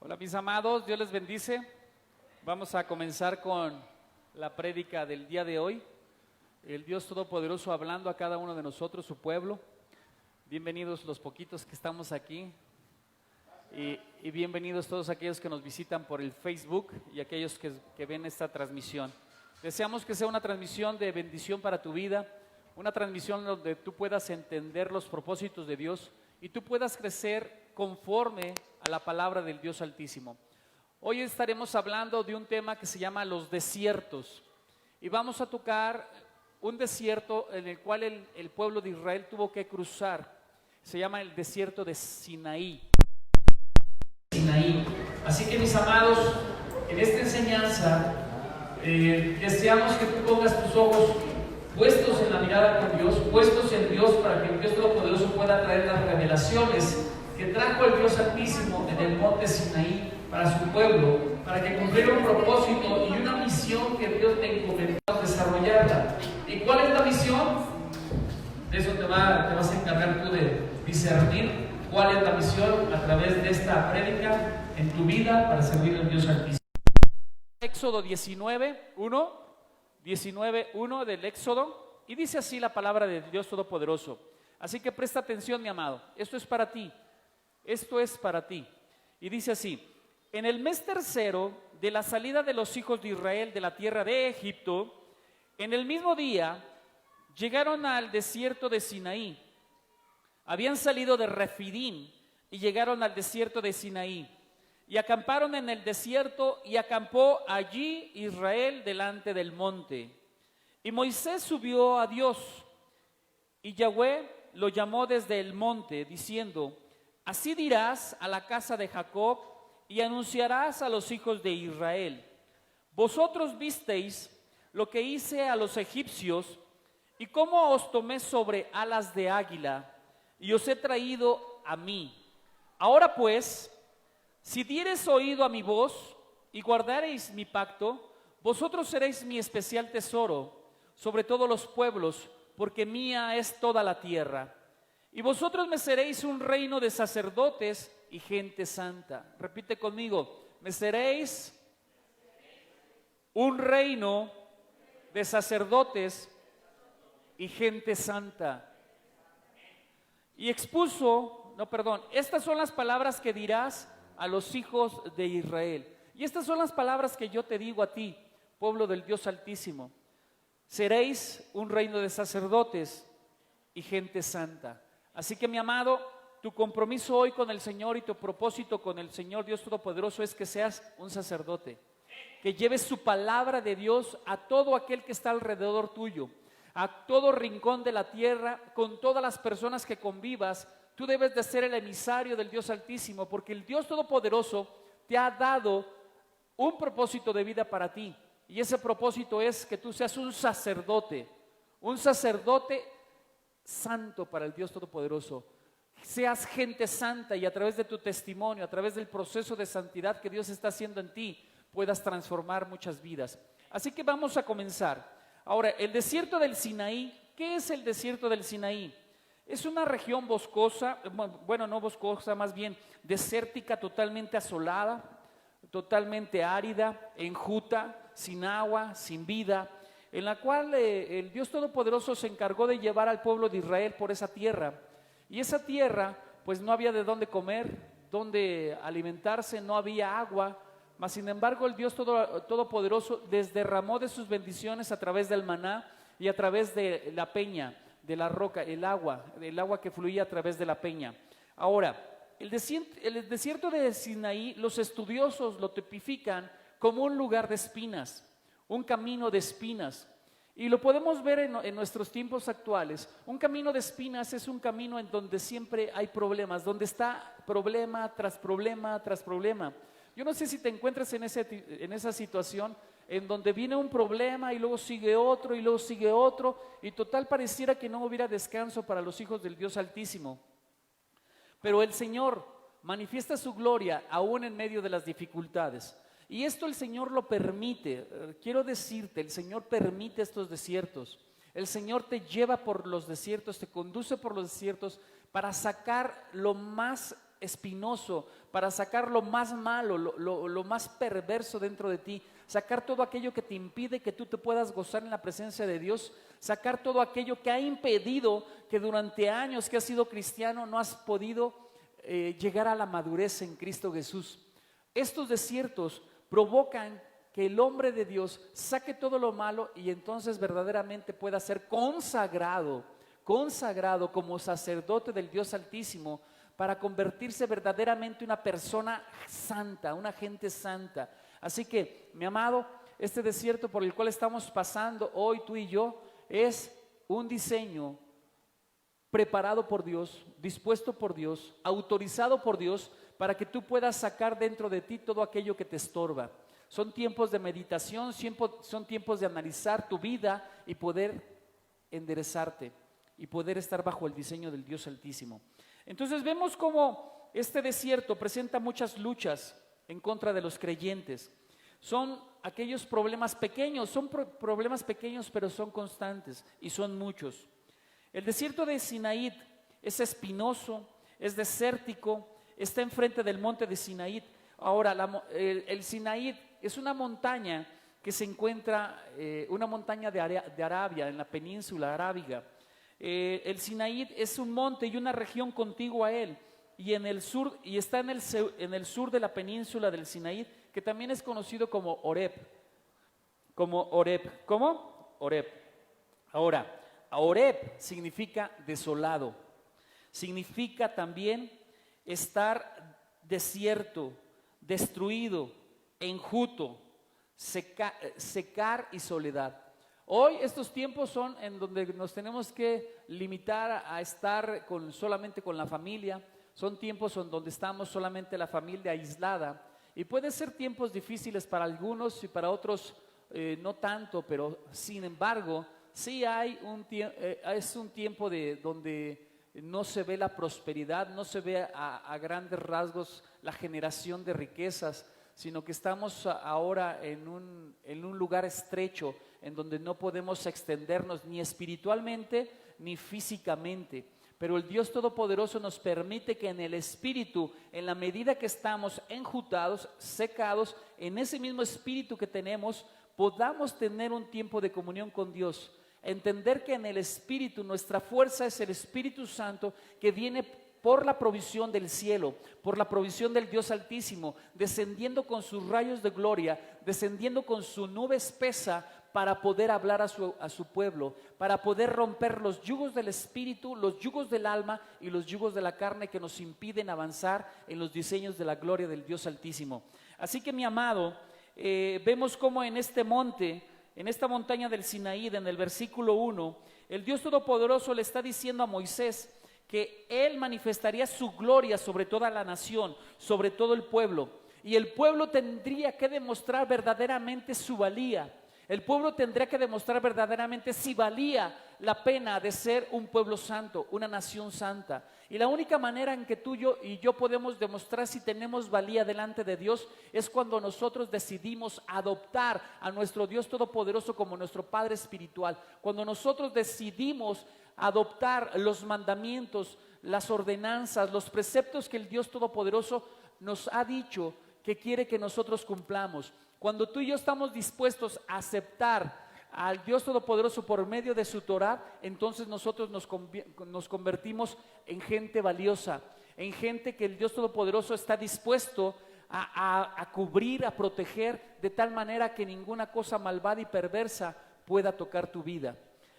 Hola mis amados, Dios les bendice. Vamos a comenzar con la prédica del día de hoy. El Dios Todopoderoso hablando a cada uno de nosotros, su pueblo. Bienvenidos los poquitos que estamos aquí y bienvenidos todos aquellos que nos visitan por el Facebook y aquellos que ven esta transmisión. Deseamos que sea una transmisión de bendición para tu vida, una transmisión donde tú puedas entender los propósitos de Dios y tú puedas crecer conforme a la palabra del Dios Altísimo. Hoy estaremos hablando de un tema que se llama los desiertos y vamos a tocar un desierto en el cual el pueblo de Israel tuvo que cruzar. Se llama el desierto de Sinaí. Así que mis amados, en esta enseñanza deseamos que tú pongas tus ojos puestos en la mirada con Dios, puestos en Dios, para que el Dios Todopoderoso pueda traer las revelaciones que trajo el Dios Altísimo en el monte Sinaí para su pueblo, para que cumpliera un propósito y una misión que Dios te encomendó a desarrollarla. ¿Y cuál es la misión? De eso te vas a encargar tú de discernir cuál es la misión a través de esta prédica en tu vida para servir al Dios Altísimo. Éxodo 19:1 del Éxodo, y dice así la palabra de Dios Todopoderoso. Así que presta atención, mi amado, esto es para ti. Esto es para ti. Y dice así: en el mes tercero de la salida de los hijos de Israel de la tierra de Egipto, en el mismo día llegaron al desierto de Sinaí. Habían salido de Refidim y llegaron al desierto de Sinaí. Y acamparon en el desierto, y acampó allí Israel delante del monte. Y Moisés subió a Dios, y Yahweh lo llamó desde el monte, diciendo: así dirás a la casa de Jacob y anunciarás a los hijos de Israel: vosotros visteis lo que hice a los egipcios y cómo os tomé sobre alas de águila y os he traído a mí. Ahora pues, si diereis oído a mi voz y guardareis mi pacto, vosotros seréis mi especial tesoro sobre todos los pueblos, porque mía es toda la tierra. Y vosotros me seréis un reino de sacerdotes y gente santa. Repite conmigo: me seréis un reino de sacerdotes y gente santa. Y estas son las palabras que dirás a los hijos de Israel. Y estas son las palabras que yo te digo a ti, pueblo del Dios Altísimo: seréis un reino de sacerdotes y gente santa. Así que, mi amado, tu compromiso hoy con el Señor y tu propósito con el Señor Dios Todopoderoso es que seas un sacerdote, que lleves su palabra de Dios a todo aquel que está alrededor tuyo, a todo rincón de la tierra, con todas las personas que convivas. Tú debes de ser el emisario del Dios Altísimo, porque el Dios Todopoderoso te ha dado un propósito de vida para ti, y ese propósito es que tú seas un sacerdote santo para el Dios Todopoderoso. Seas gente santa, y a través de tu testimonio, a través del proceso de santidad que Dios está haciendo en ti, puedas transformar muchas vidas. Así que vamos a comenzar. Ahora, el desierto del Sinaí. ¿Qué es el desierto del Sinaí? Es una región boscosa, bueno, no boscosa, más bien desértica, totalmente asolada, totalmente árida, enjuta, sin agua, sin vida, en la cual el Dios Todopoderoso se encargó de llevar al pueblo de Israel por esa tierra. Y esa tierra, pues no había de dónde comer, dónde alimentarse, no había agua, mas sin embargo el Dios Todopoderoso les derramó de sus bendiciones a través del maná y a través de la peña, de la roca, el agua que fluía a través de la peña. Ahora, el desierto de Sinaí, los estudiosos lo tipifican como un lugar de espinas, un camino de espinas. Y lo podemos ver en nuestros tiempos actuales. Un camino de espinas es un camino en donde siempre hay problemas, donde está problema tras problema tras problema. Yo no sé si te encuentras en esa situación en donde viene un problema y luego sigue otro y luego sigue otro, y total pareciera que no hubiera descanso para los hijos del Dios Altísimo. Pero el Señor manifiesta su gloria aún en medio de las dificultades. Y esto el Señor lo permite. Quiero decirte, el Señor permite estos desiertos. El Señor te lleva por los desiertos, te conduce por los desiertos para sacar lo más espinoso, para sacar lo más malo, lo más perverso dentro de ti, sacar todo aquello que te impide que tú te puedas gozar en la presencia de Dios, sacar todo aquello que ha impedido que durante años que has sido cristiano no has podido llegar a la madurez en Cristo Jesús. Estos desiertos provocan que el hombre de Dios saque todo lo malo y entonces verdaderamente pueda ser consagrado como sacerdote del Dios Altísimo, para convertirse verdaderamente en una persona santa, una gente santa. Así que, mi amado, este desierto por el cual estamos pasando hoy tú y yo es un diseño preparado por Dios, dispuesto por Dios, autorizado por Dios, para que tú puedas sacar dentro de ti todo aquello que te estorba. Son tiempos de meditación, son tiempos de analizar tu vida y poder enderezarte y poder estar bajo el diseño del Dios Altísimo. Entonces vemos cómo este desierto presenta muchas luchas en contra de los creyentes. Son aquellos problemas pequeños, problemas pequeños, pero son constantes y son muchos. El desierto de Sinaí es espinoso, es desértico, está enfrente del monte de Sinaí. Ahora, el Sinaí es una montaña que se encuentra, una montaña de Arabia, en la península arábiga. El Sinaí es un monte y una región contigua a él, y está en el sur de la península del Sinaí, que también es conocido como Horeb. ¿Cómo? Horeb. Ahora, Horeb significa desolado, significa también estar desierto, destruido, enjuto, secar y soledad. Hoy estos tiempos son en donde nos tenemos que limitar a estar solamente con la familia. Son tiempos en donde estamos solamente la familia aislada, y pueden ser tiempos difíciles para algunos y para otros no tanto, pero sin embargo sí hay es un tiempo donde no se ve la prosperidad, no se ve a grandes rasgos la generación de riquezas, sino que estamos ahora en un lugar estrecho en donde no podemos extendernos ni espiritualmente ni físicamente. Pero el Dios Todopoderoso nos permite que en el espíritu, en la medida que estamos enjutados, secados, en ese mismo espíritu que tenemos, podamos tener un tiempo de comunión con Dios. Entender que en el espíritu nuestra fuerza es el Espíritu Santo, que viene por la provisión del cielo, por la provisión del Dios Altísimo, descendiendo con sus rayos de gloria, descendiendo con su nube espesa para poder hablar a su pueblo, para poder romper los yugos del espíritu, los yugos del alma y los yugos de la carne que nos impiden avanzar en los diseños de la gloria del Dios Altísimo. Así que, mi amado, vemos cómo en este monte, en esta montaña del Sinaí, en el versículo 1, el Dios Todopoderoso le está diciendo a Moisés que Él manifestaría su gloria sobre toda la nación, sobre todo el pueblo, y el pueblo tendría que demostrar verdaderamente su valía. El pueblo tendría que demostrar verdaderamente si valía la pena de ser un pueblo santo, una nación santa. Y la única manera en que tú y yo podemos demostrar si tenemos valía delante de Dios es cuando nosotros decidimos adoptar a nuestro Dios Todopoderoso como nuestro Padre espiritual. Cuando nosotros decidimos adoptar los mandamientos, las ordenanzas, los preceptos que el Dios Todopoderoso nos ha dicho que quiere que nosotros cumplamos. Cuando tú y yo estamos dispuestos a aceptar al Dios Todopoderoso por medio de su Torah, entonces nosotros nos convertimos en gente valiosa, en gente que el Dios Todopoderoso está dispuesto a cubrir, a proteger, de tal manera que ninguna cosa malvada y perversa pueda tocar tu vida.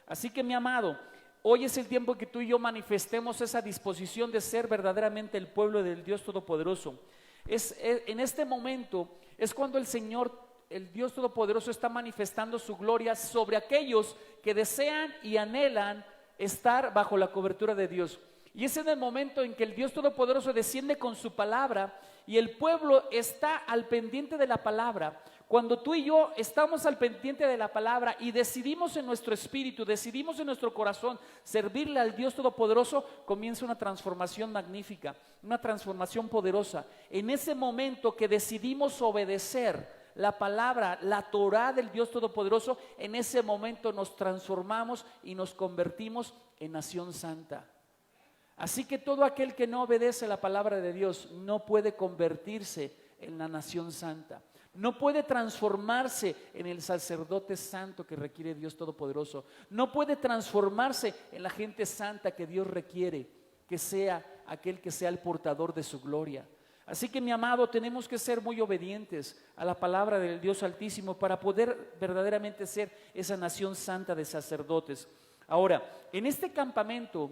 Así que, mi amado, hoy es el tiempo que tú y yo manifestemos esa disposición de ser verdaderamente el pueblo del Dios Todopoderoso. En este momento es cuando el Señor, el Dios Todopoderoso, está manifestando su gloria sobre aquellos que desean y anhelan estar bajo la cobertura de Dios. Y es en el momento en que el Dios Todopoderoso desciende con su palabra y el pueblo está al pendiente de la palabra. Cuando tú y yo estamos al pendiente de la palabra y decidimos en nuestro espíritu, decidimos en nuestro corazón servirle al Dios Todopoderoso, comienza una transformación magnífica, una transformación poderosa. En ese momento que decidimos obedecer la palabra, la Torah del Dios Todopoderoso, en ese momento nos transformamos y nos convertimos en nación santa. Así que todo aquel que no obedece la palabra de Dios no puede convertirse en la nación santa. No puede transformarse en el sacerdote santo que requiere Dios Todopoderoso. No puede transformarse en la gente santa que Dios requiere, que sea aquel que sea el portador de su gloria. Así que, mi amado, tenemos que ser muy obedientes a la palabra del Dios Altísimo para poder verdaderamente ser esa nación santa de sacerdotes. Ahora, en este campamento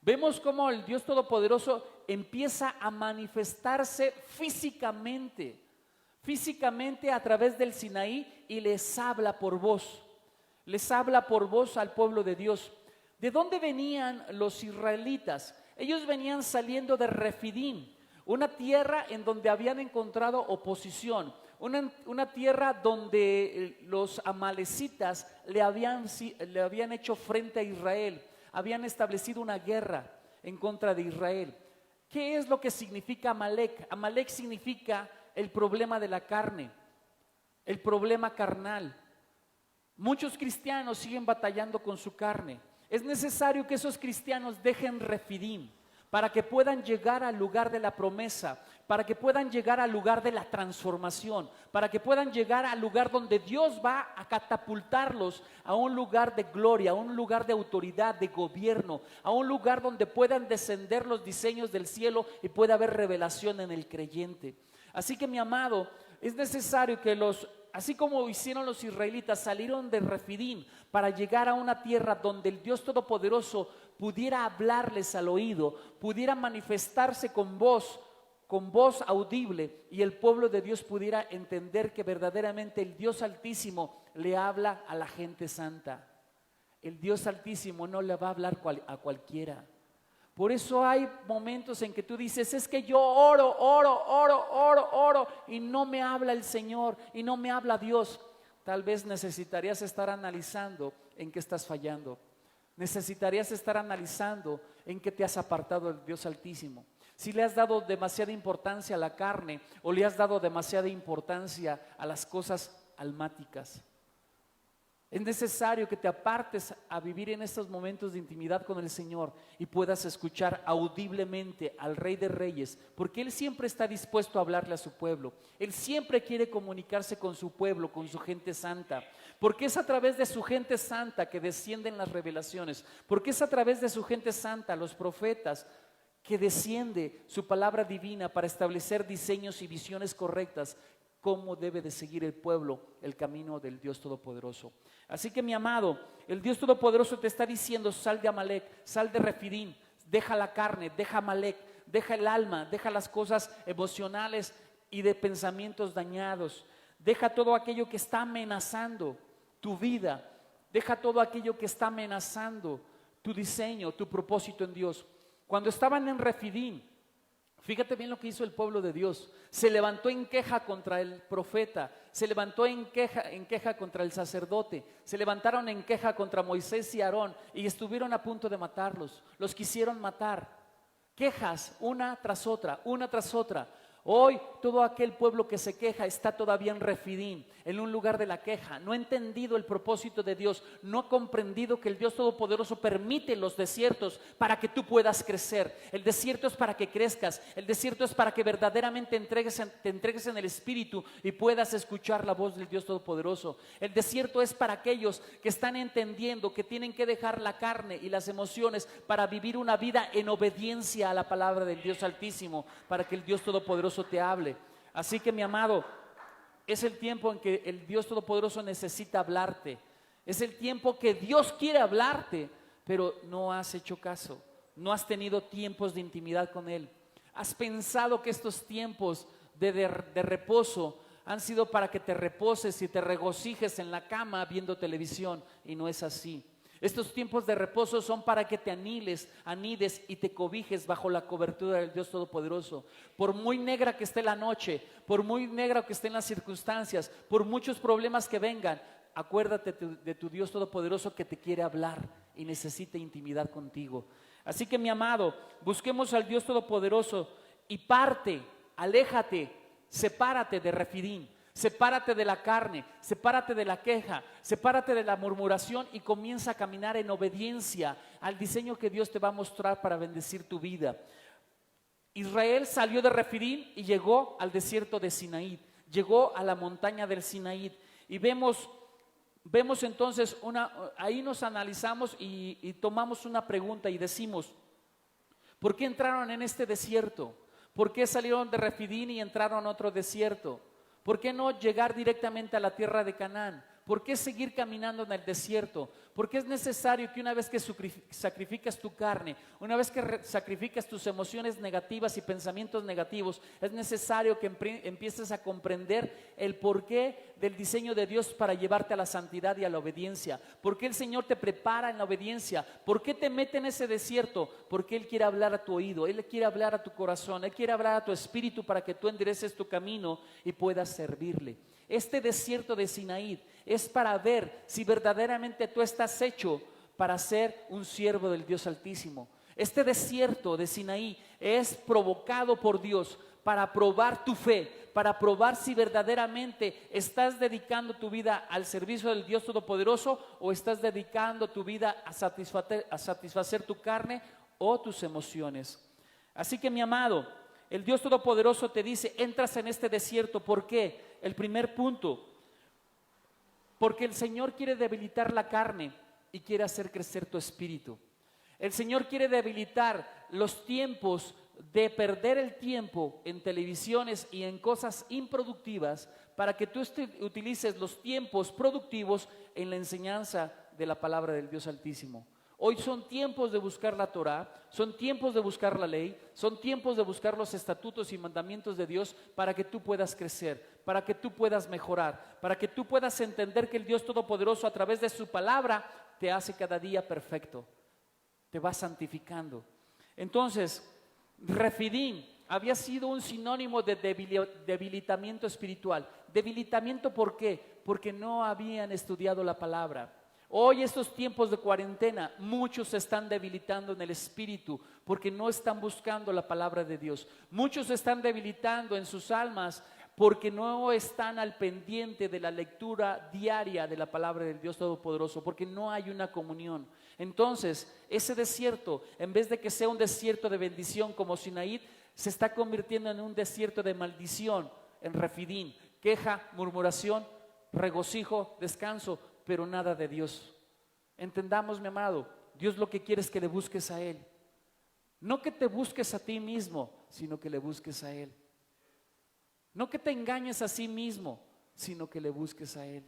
vemos cómo el Dios Todopoderoso empieza a manifestarse físicamente a través del Sinaí, y les habla por voz. Les habla por voz al pueblo de Dios. ¿De dónde venían los israelitas? Ellos venían saliendo de Refidim, una tierra en donde habían encontrado oposición, una tierra donde los amalecitas le habían hecho frente a Israel, habían establecido una guerra en contra de Israel. ¿Qué es lo que significa Amalec? Amalec significa el problema de la carne, el problema carnal. Muchos cristianos siguen batallando con su carne. Es necesario que esos cristianos dejen Refidim para que puedan llegar al lugar de la promesa, para que puedan llegar al lugar de la transformación, para que puedan llegar al lugar donde Dios va a catapultarlos a un lugar de gloria, a un lugar de autoridad, de gobierno, a un lugar donde puedan descender los diseños del cielo y pueda haber revelación en el creyente. Así que, mi amado, es necesario que así como hicieron los israelitas, salieron de Refidim para llegar a una tierra donde el Dios Todopoderoso pudiera hablarles al oído, pudiera manifestarse con voz audible, y el pueblo de Dios pudiera entender que verdaderamente el Dios Altísimo le habla a la gente santa. El Dios Altísimo no le va a hablar a cualquiera. Por eso hay momentos en que tú dices: es que yo oro y no me habla el Señor y no me habla Dios. Tal vez necesitarías estar analizando en qué estás fallando. Necesitarías estar analizando en qué te has apartado del Dios Altísimo. Si le has dado demasiada importancia a la carne o le has dado demasiada importancia a las cosas almáticas. Es necesario que te apartes a vivir en estos momentos de intimidad con el Señor y puedas escuchar audiblemente al Rey de Reyes, porque Él siempre está dispuesto a hablarle a su pueblo. Él siempre quiere comunicarse con su pueblo, con su gente santa, porque es a través de su gente santa que descienden las revelaciones, porque es a través de su gente santa, los profetas, que desciende su palabra divina para establecer diseños y visiones correctas, cómo debe de seguir el pueblo el camino del Dios Todopoderoso. Así que, mi amado, el Dios Todopoderoso te está diciendo: sal de Amalec, sal de Refidim, deja la carne, deja Amalec, deja el alma, deja las cosas emocionales y de pensamientos dañados, deja todo aquello que está amenazando tu vida, deja todo aquello que está amenazando tu diseño, tu propósito en Dios. Cuando estaban en Refidim, fíjate bien lo que hizo el pueblo de Dios. Se levantó en queja contra el profeta, se levantó en queja contra el sacerdote, se levantaron en queja contra Moisés y Aarón y estuvieron a punto de matarlos. Los quisieron matar. Quejas una tras otra, una tras otra. Hoy todo aquel pueblo que se queja está todavía en Refidim, en un lugar de la queja. No ha entendido el propósito de Dios, no ha comprendido que el Dios Todopoderoso permite los desiertos para que tú puedas crecer. El desierto es para que crezcas, el desierto es para que verdaderamente te entregues en el Espíritu y puedas escuchar la voz del Dios Todopoderoso. El desierto es para aquellos que están entendiendo que tienen que dejar la carne y las emociones para vivir una vida en obediencia a la palabra del Dios Altísimo, para que el Dios Todopoderoso te hable. Así que, mi amado, es el tiempo en que el Dios Todopoderoso necesita hablarte. Es el tiempo que Dios quiere hablarte, pero no has hecho caso. No has tenido tiempos de intimidad con Él. Has pensado que estos tiempos de reposo han sido para que te reposes y te regocijes en la cama viendo televisión, y no es así. Estos tiempos de reposo son para que te anides y te cobijes bajo la cobertura del Dios Todopoderoso. Por muy negra que esté la noche, por muy negra que estén las circunstancias, por muchos problemas que vengan, acuérdate de tu Dios Todopoderoso que te quiere hablar y necesita intimidad contigo. Así que, mi amado, busquemos al Dios Todopoderoso y aléjate, sepárate de Refidim. Sepárate de la carne, sepárate de la queja, sepárate de la murmuración y comienza a caminar en obediencia al diseño que Dios te va a mostrar para bendecir tu vida. Israel salió de Refidim y llegó al desierto de Sinaí, llegó a la montaña del Sinaí y vemos entonces ahí nos analizamos y tomamos una pregunta y decimos, ¿por qué entraron en este desierto? ¿Por qué salieron de Refidim y entraron a otro desierto? ¿Por qué no llegar directamente a la tierra de Canaán? ¿Por qué seguir caminando en el desierto? Porque es necesario que una vez que sacrificas tu carne, una vez que sacrificas tus emociones negativas y pensamientos negativos, es necesario que empieces a comprender el porqué del diseño de Dios para llevarte a la santidad y a la obediencia. ¿Por qué el Señor te prepara en la obediencia? ¿Por qué te mete en ese desierto? Porque Él quiere hablar a tu oído, Él quiere hablar a tu corazón, Él quiere hablar a tu espíritu para que tú endereces tu camino y puedas servirle. Este desierto de Sinaí es para ver si verdaderamente tú estás hecho para ser un siervo del Dios Altísimo. Este desierto de Sinaí es provocado por Dios para probar tu fe, para probar si verdaderamente estás dedicando tu vida al servicio del Dios Todopoderoso o estás dedicando tu vida a satisfacer tu carne o tus emociones. Así que, mi amado, el Dios Todopoderoso te dice, entras en este desierto. ¿Por qué? El primer punto, porque el Señor quiere debilitar la carne y quiere hacer crecer tu espíritu. El Señor quiere debilitar los tiempos de perder el tiempo en televisiones y en cosas improductivas para que tú utilices los tiempos productivos en la enseñanza de la palabra del Dios Altísimo. Hoy son tiempos de buscar la Torá, son tiempos de buscar la ley, son tiempos de buscar los estatutos y mandamientos de Dios para que tú puedas crecer, para que tú puedas mejorar, para que tú puedas entender que el Dios Todopoderoso a través de su palabra te hace cada día perfecto, te va santificando. Entonces, Refidim había sido un sinónimo de debilitamiento espiritual. ¿Debilitamiento por qué? Porque no habían estudiado la palabra. Hoy, estos tiempos de cuarentena, muchos se están debilitando en el espíritu porque no están buscando la palabra de Dios. Muchos se están debilitando en sus almas porque no están al pendiente de la lectura diaria de la palabra del Dios Todopoderoso, porque no hay una comunión. Entonces, ese desierto, en vez de que sea un desierto de bendición como Sinaí, se está convirtiendo en un desierto de maldición, en Refidim, queja, murmuración, regocijo, descanso, pero nada de Dios. Entendamos, mi amado, Dios lo que quiere es que le busques a Él. No que te busques a ti mismo, sino que le busques a Él. No que te engañes a sí mismo, sino que le busques a Él.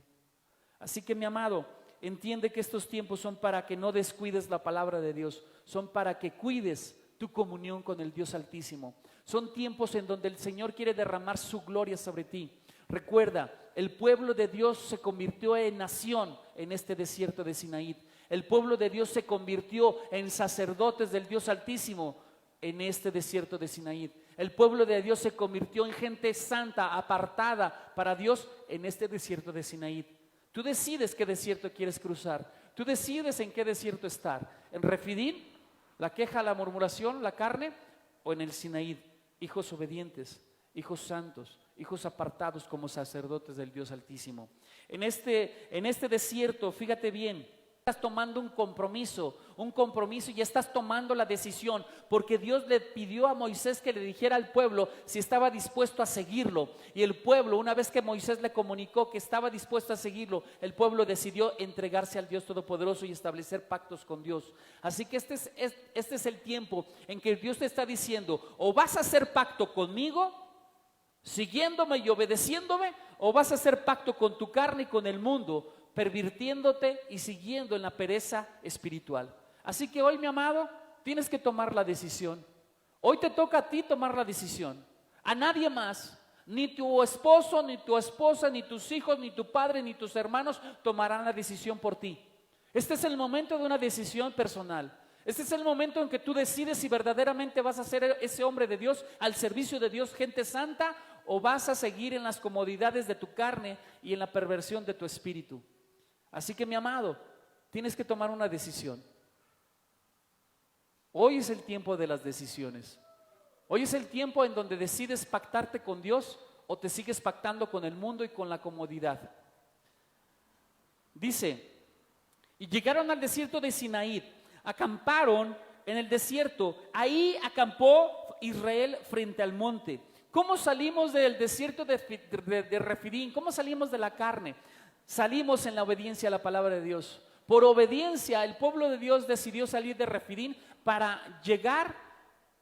Así que, mi amado, entiende que estos tiempos son para que no descuides la palabra de Dios, son para que cuides tu comunión con el Dios Altísimo. Son tiempos en donde el Señor quiere derramar su gloria sobre ti. Recuerda, el pueblo de Dios se convirtió en nación en este desierto de Sinaí. El pueblo de Dios se convirtió en sacerdotes del Dios Altísimo en este desierto de Sinaí. El pueblo de Dios se convirtió en gente santa, apartada para Dios en este desierto de Sinaí. Tú decides qué desierto quieres cruzar. Tú decides en qué desierto estar. En Refidim, la queja, la murmuración, la carne, o en el Sinaí, hijos obedientes, hijos santos, hijos apartados como sacerdotes del Dios Altísimo. En este desierto, fíjate bien, estás tomando un compromiso y estás tomando la decisión, porque Dios le pidió a Moisés que le dijera al pueblo si estaba dispuesto a seguirlo, y el pueblo, una vez que Moisés le comunicó que estaba dispuesto a seguirlo, el pueblo decidió entregarse al Dios Todopoderoso y establecer pactos con Dios. Así que este es el tiempo en que Dios te está diciendo: o vas a hacer pacto conmigo, siguiéndome y obedeciéndome, o vas a hacer pacto con tu carne y con el mundo, pervirtiéndote y siguiendo en la pereza espiritual. Así que hoy, mi amado, tienes que tomar la decisión. Hoy te toca a ti tomar la decisión, a nadie más. Ni tu esposo, ni tu esposa, ni tus hijos, ni tu padre, ni tus hermanos tomarán la decisión por ti. Este es el momento de una decisión personal. Este es el momento en que tú decides si verdaderamente vas a ser ese hombre de Dios, al servicio de Dios, gente santa, o vas a seguir en las comodidades de tu carne y en la perversión de tu espíritu. Así que, mi amado, tienes que tomar una decisión. Hoy es el tiempo de las decisiones. Hoy es el tiempo en donde decides pactarte con Dios o te sigues pactando con el mundo y con la comodidad. Dice, y llegaron al desierto de Sinaí, acamparon en el desierto, ahí acampó Israel frente al monte. ¿Cómo salimos del desierto de Refidim? ¿Cómo salimos de la carne? Salimos en la obediencia a la palabra de Dios. Por obediencia, el pueblo de Dios decidió salir de Refidim para llegar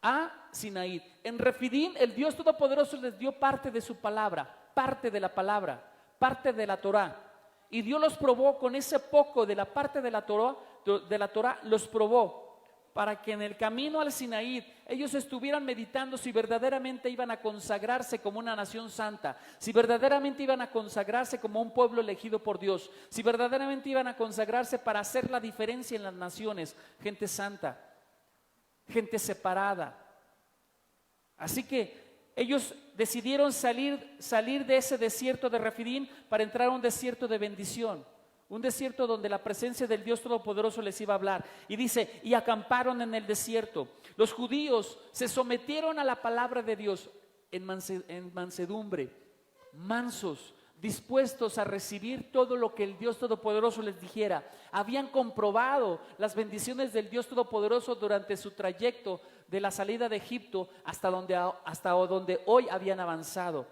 a Sinaí. En Refidim, el Dios Todopoderoso les dio parte de su palabra, parte de la palabra, parte de la Torá. Y Dios los probó con ese poco de la parte de la Torá, los probó para que en el camino al Sinaí ellos estuvieran meditando si verdaderamente iban a consagrarse como una nación santa, si verdaderamente iban a consagrarse como un pueblo elegido por Dios, si verdaderamente iban a consagrarse para hacer la diferencia en las naciones, gente santa, gente separada. Así que ellos decidieron salir de ese desierto de Refidim para entrar a un desierto de bendición, un desierto donde la presencia del Dios Todopoderoso les iba a hablar. Y dice, y acamparon en el desierto. Los judíos se sometieron a la palabra de Dios en mansedumbre, mansos, dispuestos a recibir todo lo que el Dios Todopoderoso les dijera. Habían comprobado las bendiciones del Dios Todopoderoso durante su trayecto de la salida de Egipto hasta donde hoy habían avanzado.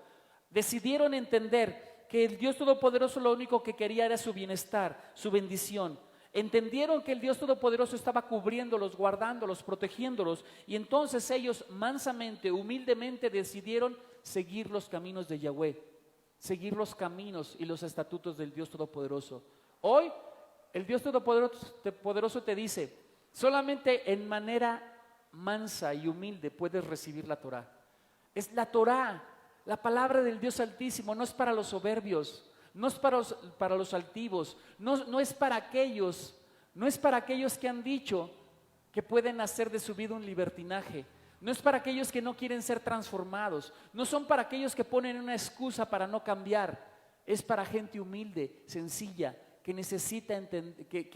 Decidieron entender que el Dios Todopoderoso lo único que quería era su bienestar, su bendición. Entendieron que el Dios Todopoderoso estaba cubriéndolos, guardándolos, protegiéndolos, y entonces ellos mansamente, humildemente decidieron seguir los caminos de Yahweh, seguir los caminos y los estatutos del Dios Todopoderoso. Hoy el Dios Todopoderoso te dice, solamente en manera mansa y humilde puedes recibir la Torá. Es la Torá, la palabra del Dios Altísimo, no es para los soberbios, no es para los altivos, no es para aquellos que han dicho que pueden hacer de su vida un libertinaje, no es para aquellos que no quieren ser transformados, no son para aquellos que ponen una excusa para no cambiar, es para gente humilde, sencilla, que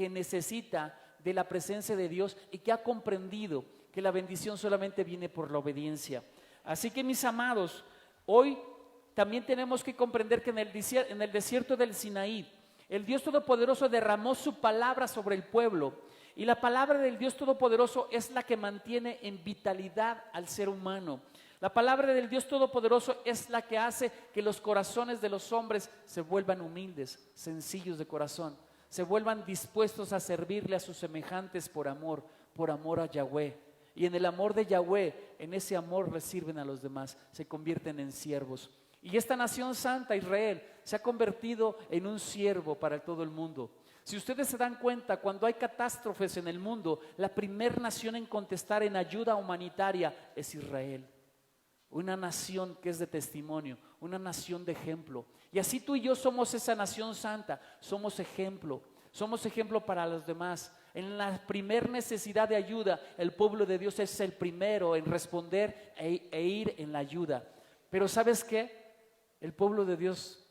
necesita de la presencia de Dios y que ha comprendido que la bendición solamente viene por la obediencia. Así que, mis amados, hoy también tenemos que comprender que en el desierto del Sinaí, el Dios Todopoderoso derramó su palabra sobre el pueblo, y la palabra del Dios Todopoderoso es la que mantiene en vitalidad al ser humano. La palabra del Dios Todopoderoso es la que hace que los corazones de los hombres se vuelvan humildes, sencillos de corazón, se vuelvan dispuestos a servirle a sus semejantes por amor a Yahweh. Y en el amor de Yahweh, en ese amor les sirven a los demás, se convierten en siervos. Y esta nación santa, Israel, se ha convertido en un siervo para todo el mundo. Si ustedes se dan cuenta, cuando hay catástrofes en el mundo, la primer nación en contestar en ayuda humanitaria es Israel. Una nación que es de testimonio, una nación de ejemplo. Y así tú y yo somos esa nación santa, somos ejemplo para los demás. En la primer necesidad de ayuda, el pueblo de Dios es el primero en responder e ir en la ayuda. Pero ¿sabes qué? El pueblo de Dios,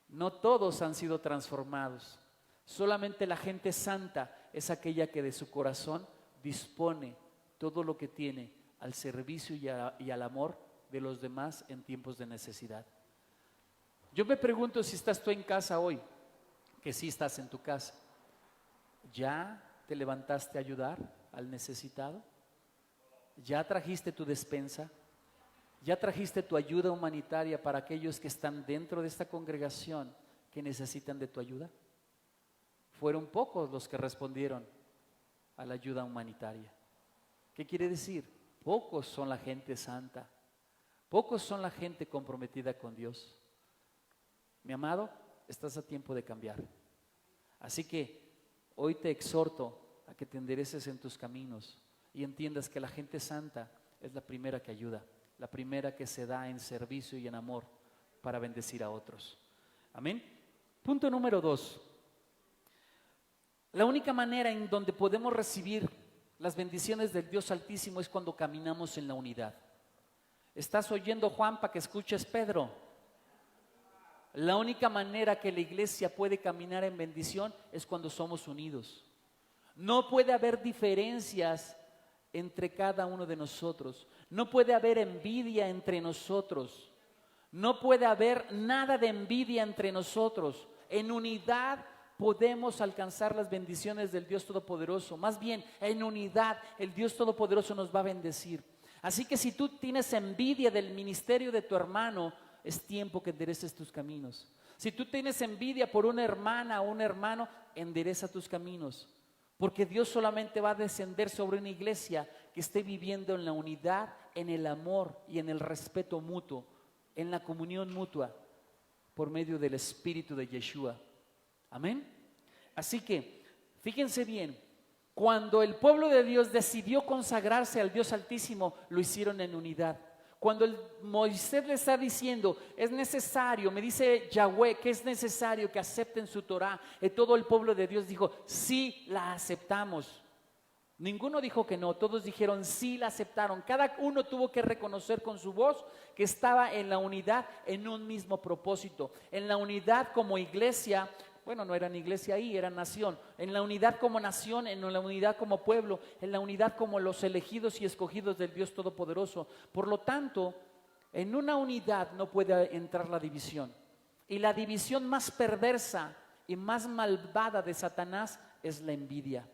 no todos han sido transformados. Solamente la gente santa es aquella que de su corazón dispone todo lo que tiene al servicio y al amor de los demás en tiempos de necesidad. Yo me pregunto si estás tú en casa hoy, que sí estás en tu casa. ¿Ya te levantaste a ayudar al necesitado? ¿Ya trajiste tu despensa? ¿Ya trajiste tu ayuda humanitaria para aquellos que están dentro de esta congregación que necesitan de tu ayuda? Fueron pocos los que respondieron a la ayuda humanitaria. ¿Qué quiere decir? Pocos son la gente santa, pocos son la gente comprometida con Dios. Mi amado, estás a tiempo de cambiar. Así que hoy te exhorto a que te endereces en tus caminos y entiendas que la gente santa es la primera que ayuda, la primera que se da en servicio y en amor para bendecir a otros. Amén. Punto número 2. La única manera en donde podemos recibir las bendiciones del Dios Altísimo es cuando caminamos en la unidad. ¿Estás oyendo, Juan, para que escuches, Pedro? La única manera que la iglesia puede caminar en bendición es cuando somos unidos. No puede haber diferencias entre cada uno de nosotros. No puede haber envidia entre nosotros. No puede haber nada de envidia entre nosotros. En unidad podemos alcanzar las bendiciones del Dios Todopoderoso. Más bien, en unidad el Dios Todopoderoso nos va a bendecir. Así que si tú tienes envidia del ministerio de tu hermano, es tiempo que endereces tus caminos. Si tú tienes envidia por una hermana o un hermano, endereza tus caminos. Porque Dios solamente va a descender sobre una iglesia que esté viviendo en la unidad, en el amor y en el respeto mutuo, en la comunión mutua, por medio del Espíritu de Yeshua. Amén. Así que, fíjense bien, cuando el pueblo de Dios decidió consagrarse al Dios Altísimo, lo hicieron en unidad. Cuando Moisés le está diciendo, es necesario, me dice Yahweh que es necesario que acepten su Torah, y todo el pueblo de Dios dijo, sí la aceptamos. Ninguno dijo que no, todos dijeron sí la aceptaron. Cada uno tuvo que reconocer con su voz que estaba en la unidad, en un mismo propósito, en la unidad como iglesia. Bueno, no eran iglesia ahí, eran nación. En la unidad como nación, en la unidad como pueblo, en la unidad como los elegidos y escogidos del Dios Todopoderoso. Por lo tanto, en una unidad no puede entrar la división. Y la división más perversa y más malvada de Satanás es la envidia.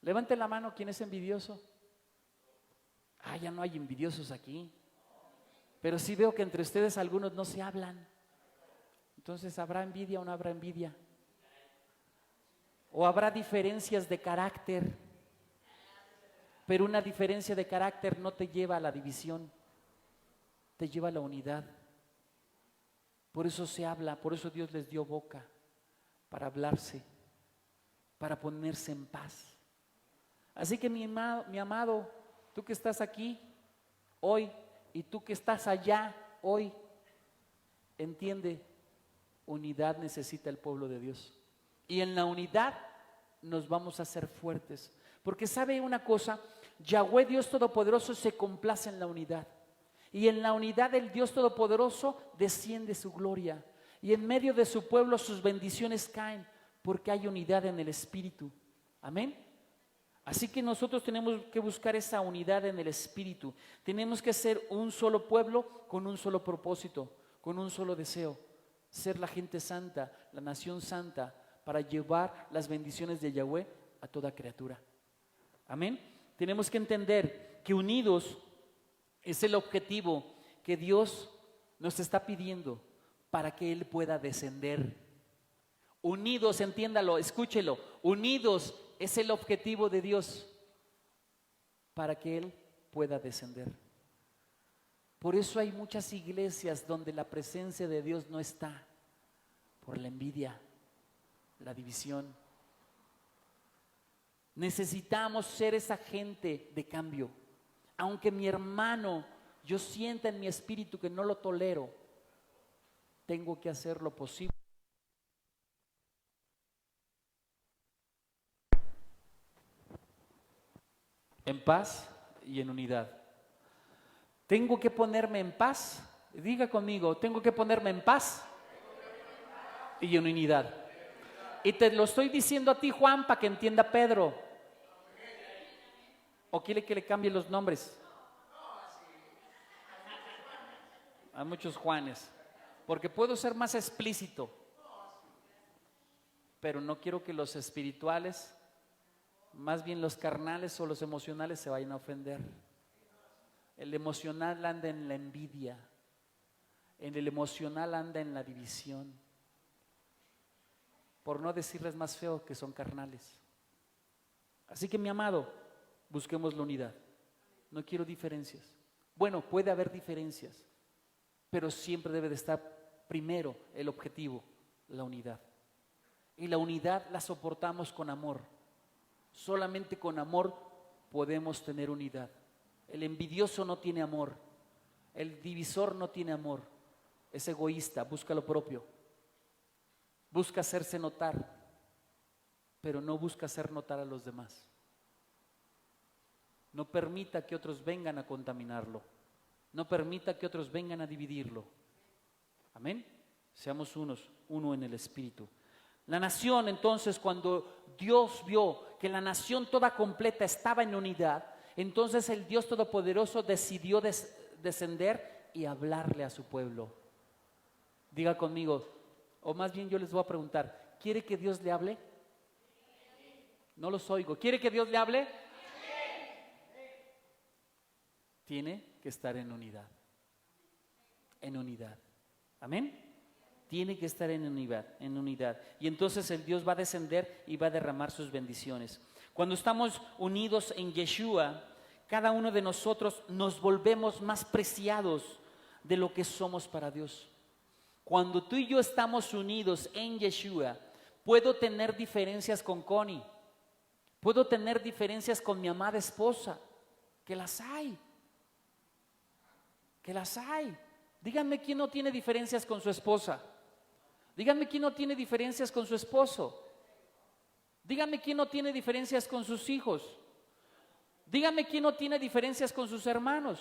Levante la mano, ¿quién es envidioso? Ya no hay envidiosos aquí. Pero sí veo que entre ustedes algunos no se hablan. Entonces, ¿habrá envidia o no habrá envidia? ¿O habrá diferencias de carácter? Pero una diferencia de carácter no te lleva a la división, te lleva a la unidad. Por eso se habla, por eso Dios les dio boca, para hablarse, para ponerse en paz. Así que mi amado, tú que estás aquí hoy y tú que estás allá hoy, entiende. Unidad necesita el pueblo de Dios. Y en la unidad nos vamos a hacer fuertes. Porque sabe una cosa, Yahweh Dios Todopoderoso se complace en la unidad. Y en la unidad del Dios Todopoderoso desciende su gloria. Y en medio de su pueblo sus bendiciones caen. Porque hay unidad en el Espíritu. Amén. Así que nosotros tenemos que buscar esa unidad en el Espíritu. Tenemos que ser un solo pueblo con un solo propósito, con un solo deseo. Ser la gente santa, la nación santa, para llevar las bendiciones de Yahweh a toda criatura. Amén. Tenemos que entender que unidos es el objetivo que Dios nos está pidiendo para que Él pueda descender. Unidos, entiéndalo, escúchelo. Unidos es el objetivo de Dios para que Él pueda descender. Por eso hay muchas iglesias donde la presencia de Dios no está, por la envidia, la división. Necesitamos ser esa gente de cambio. Aunque mi hermano, yo sienta en mi espíritu que no lo tolero, tengo que hacer lo posible. En paz y en unidad. Tengo que ponerme en paz. Diga conmigo, tengo que ponerme en paz y en unidad. Y te lo estoy diciendo a ti, Juan, para que entienda Pedro. ¿O quiere que le cambie los nombres? Hay muchos Juanes. Porque puedo ser más explícito. Pero no quiero que los espirituales, más bien los carnales o los emocionales, se vayan a ofender. El emocional anda en la envidia. El emocional anda en la división. Por no decirles más feo que son carnales. Así que mi amado, busquemos la unidad. No quiero diferencias. Bueno, puede haber diferencias, pero siempre debe de estar primero el objetivo, la unidad. Y la unidad la soportamos con amor. Solamente con amor podemos tener unidad. El envidioso no tiene amor. El divisor no tiene amor. Es egoísta, busca lo propio. Busca hacerse notar, pero no busca hacer notar a los demás. No permita que otros vengan a contaminarlo. No permita que otros vengan a dividirlo. Amén. Seamos uno en el Espíritu. La nación, entonces, cuando Dios vio que la nación toda completa estaba en unidad, entonces el Dios Todopoderoso decidió descender y hablarle a su pueblo. Diga conmigo, o más bien yo les voy a preguntar, ¿quiere que Dios le hable? No los oigo. ¿Quiere que Dios le hable? Tiene que estar en unidad. En unidad. Amén. Tiene que estar en unidad. Y entonces el Dios va a descender y va a derramar sus bendiciones. Cuando estamos unidos en Yeshua, cada uno de nosotros nos volvemos más preciados de lo que somos para Dios. Cuando tú y yo estamos unidos en Yeshua, puedo tener diferencias con Connie, puedo tener diferencias con mi amada esposa, que las hay. Díganme quién no tiene diferencias con su esposa. Díganme quién no tiene diferencias con su esposo. Díganme quién no tiene diferencias con sus hijos. Díganme quién no tiene diferencias con sus hermanos.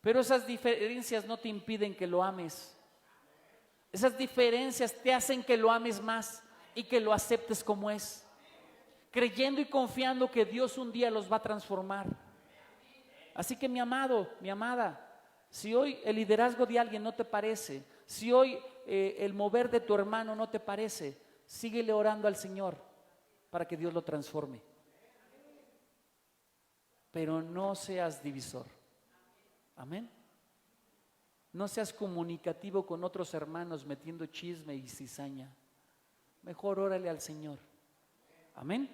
Pero esas diferencias no te impiden que lo ames. Esas diferencias te hacen que lo ames más y que lo aceptes como es, creyendo y confiando que Dios un día los va a transformar. Así que mi amado, mi amada, si hoy el liderazgo de alguien no te parece, si hoy el mover de tu hermano no te parece, síguele orando al Señor para que Dios lo transforme. Pero no seas divisor. Amén. No seas comunicativo con otros hermanos metiendo chisme y cizaña. Mejor órale al Señor. Amén.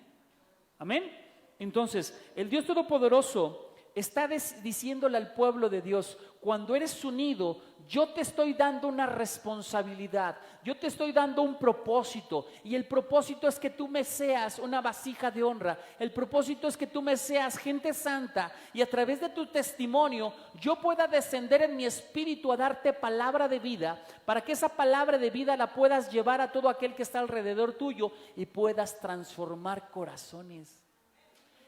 Amén. Entonces, el Dios Todopoderoso está diciéndole al pueblo de Dios: cuando eres unido, yo te estoy dando una responsabilidad, yo te estoy dando un propósito, y el propósito es que tú me seas una vasija de honra. El propósito es que tú me seas gente santa, y a través de tu testimonio yo pueda descender en mi espíritu a darte palabra de vida, para que esa palabra de vida la puedas llevar a todo aquel que está alrededor tuyo y puedas transformar corazones.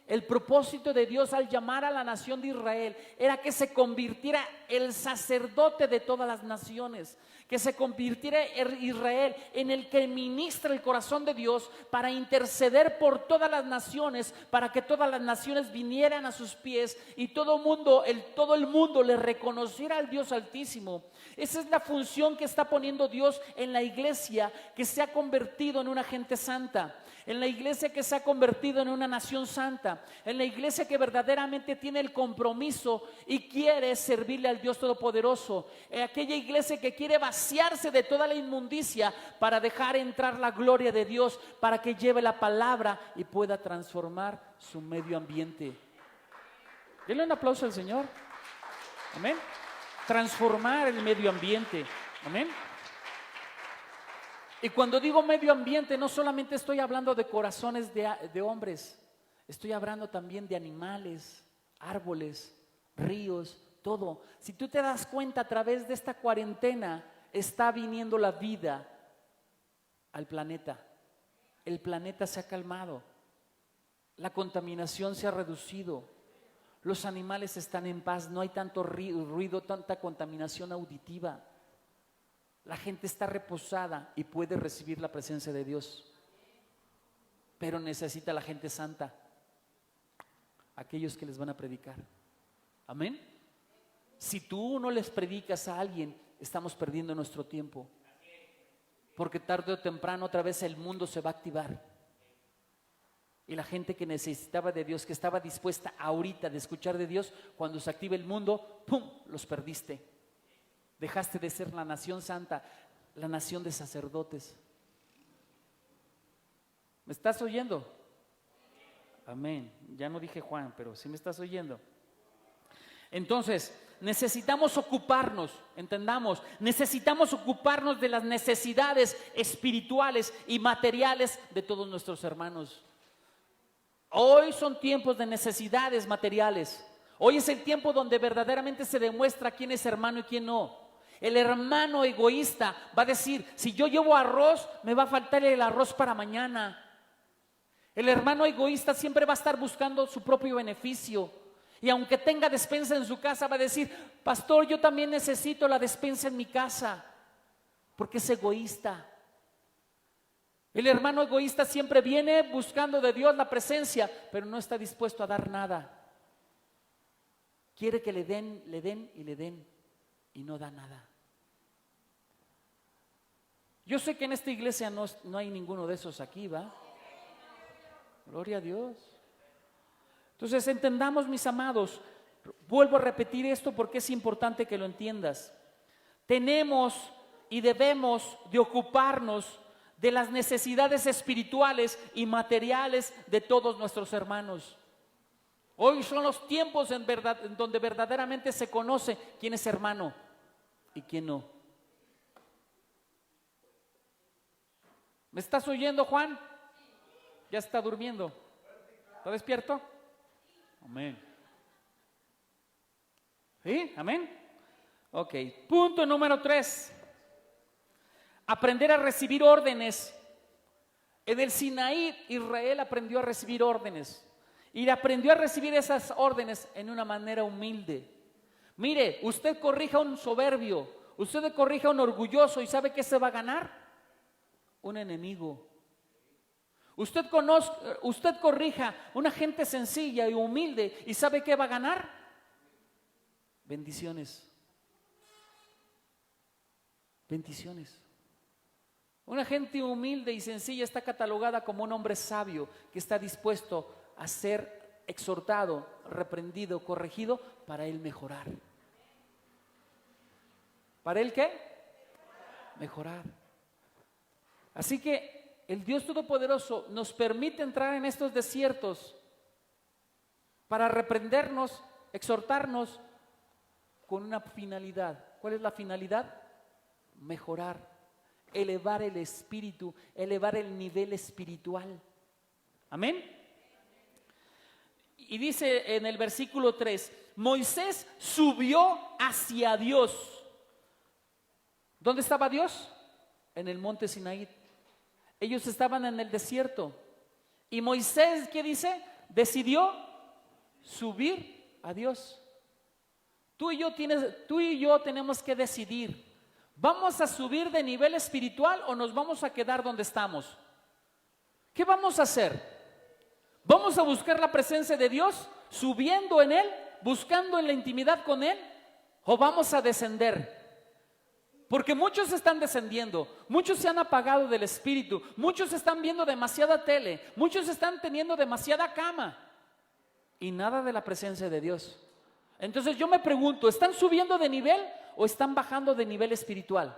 El propósito de Dios al llamar a la nación de Israel era que se convirtiera el sacerdote de todas las naciones, que se convirtiera Israel en el que ministra el corazón de Dios para interceder por todas las naciones, para que todas las naciones vinieran a sus pies y todo el mundo le reconociera al Dios Altísimo. Esa es la función que está poniendo Dios en la iglesia, que se ha convertido en una gente santa, en la iglesia que se ha convertido en una nación santa, en la iglesia que verdaderamente tiene el compromiso y quiere servirle al Dios Todopoderoso, en aquella iglesia que quiere vaciarse de toda la inmundicia para dejar entrar la gloria de Dios, para que lleve la palabra y pueda transformar su medio ambiente. Denle un aplauso al Señor. Amén. Transformar el medio ambiente. Amén. Y cuando digo medio ambiente, no solamente estoy hablando de corazones de hombres, estoy hablando también de animales, árboles, ríos, todo. Si tú te das cuenta, a través de esta cuarentena está viniendo la vida al planeta. El planeta se ha calmado, la contaminación se ha reducido, los animales están en paz, no hay tanto ruido, tanta contaminación auditiva. La gente está reposada y puede recibir la presencia de Dios. Pero necesita la gente santa, aquellos que les van a predicar. Amén. Si tú no les predicas a alguien, estamos perdiendo nuestro tiempo, porque tarde o temprano otra vez el mundo se va a activar. Y la gente que necesitaba de Dios, que estaba dispuesta ahorita de escuchar de Dios, cuando se active el mundo, ¡pum!, los perdiste. Dejaste de ser la nación santa, la nación de sacerdotes. ¿Me estás oyendo? Amén. Ya no dije Juan, pero sí me estás oyendo. Entonces, necesitamos ocuparnos, entendamos, necesitamos ocuparnos de las necesidades espirituales y materiales de todos nuestros hermanos. Hoy son tiempos de necesidades materiales. Hoy es el tiempo donde verdaderamente se demuestra quién es hermano y quién no. El hermano egoísta va a decir: si yo llevo arroz, me va a faltar el arroz para mañana. El hermano egoísta siempre va a estar buscando su propio beneficio. Y aunque tenga despensa en su casa, va a decir: pastor, yo también necesito la despensa en mi casa. Porque es egoísta. El hermano egoísta siempre viene buscando de Dios la presencia, pero no está dispuesto a dar nada. Quiere que le den y le den. y no da nada. Yo sé que en esta iglesia no hay ninguno de esos aquí, ¿va? Gloria a Dios. Entonces entendamos, mis amados, vuelvo a repetir esto porque es importante que lo entiendas. Tenemos y debemos de ocuparnos de las necesidades espirituales y materiales de todos nuestros hermanos. Hoy son los tiempos en donde verdaderamente se conoce quién es hermano y quién no. ¿Me estás oyendo, Juan? ¿Ya está durmiendo? ¿Está despierto? Amén. ¿Sí? Amén. Ok. Punto número 3. Aprender a recibir órdenes. En el Sinaí, Israel aprendió a recibir órdenes. Y aprendió a recibir esas órdenes en una manera humilde. Mire, usted corrija a un soberbio, usted corrija a un orgulloso, ¿y sabe qué se va a ganar? Un enemigo. Usted corrija a una gente sencilla y humilde, ¿y sabe qué va a ganar? Bendiciones. Bendiciones. Una gente humilde y sencilla está catalogada como un hombre sabio que está dispuesto a ser exhortado, reprendido, corregido para él mejorar. ¿Para él qué? Mejorar. Así que el Dios Todopoderoso nos permite entrar en estos desiertos para reprendernos, exhortarnos con una finalidad. ¿Cuál es la finalidad? Mejorar, elevar el espíritu, elevar el nivel espiritual. Amén. Y dice en el versículo 3, Moisés subió hacia Dios. ¿Dónde estaba Dios? En el monte Sinaí. Ellos estaban en el desierto. Y Moisés, ¿qué dice? Decidió subir a Dios. Tú y yo tenemos que decidir. ¿Vamos a subir de nivel espiritual o nos vamos a quedar donde estamos? ¿Qué vamos a hacer? ¿Vamos a buscar la presencia de Dios subiendo en Él, buscando en la intimidad con Él? ¿O vamos a descender? Porque muchos están descendiendo, muchos se han apagado del espíritu, muchos están viendo demasiada tele, muchos están teniendo demasiada cama y nada de la presencia de Dios. Entonces yo me pregunto, ¿están subiendo de nivel o están bajando de nivel espiritual?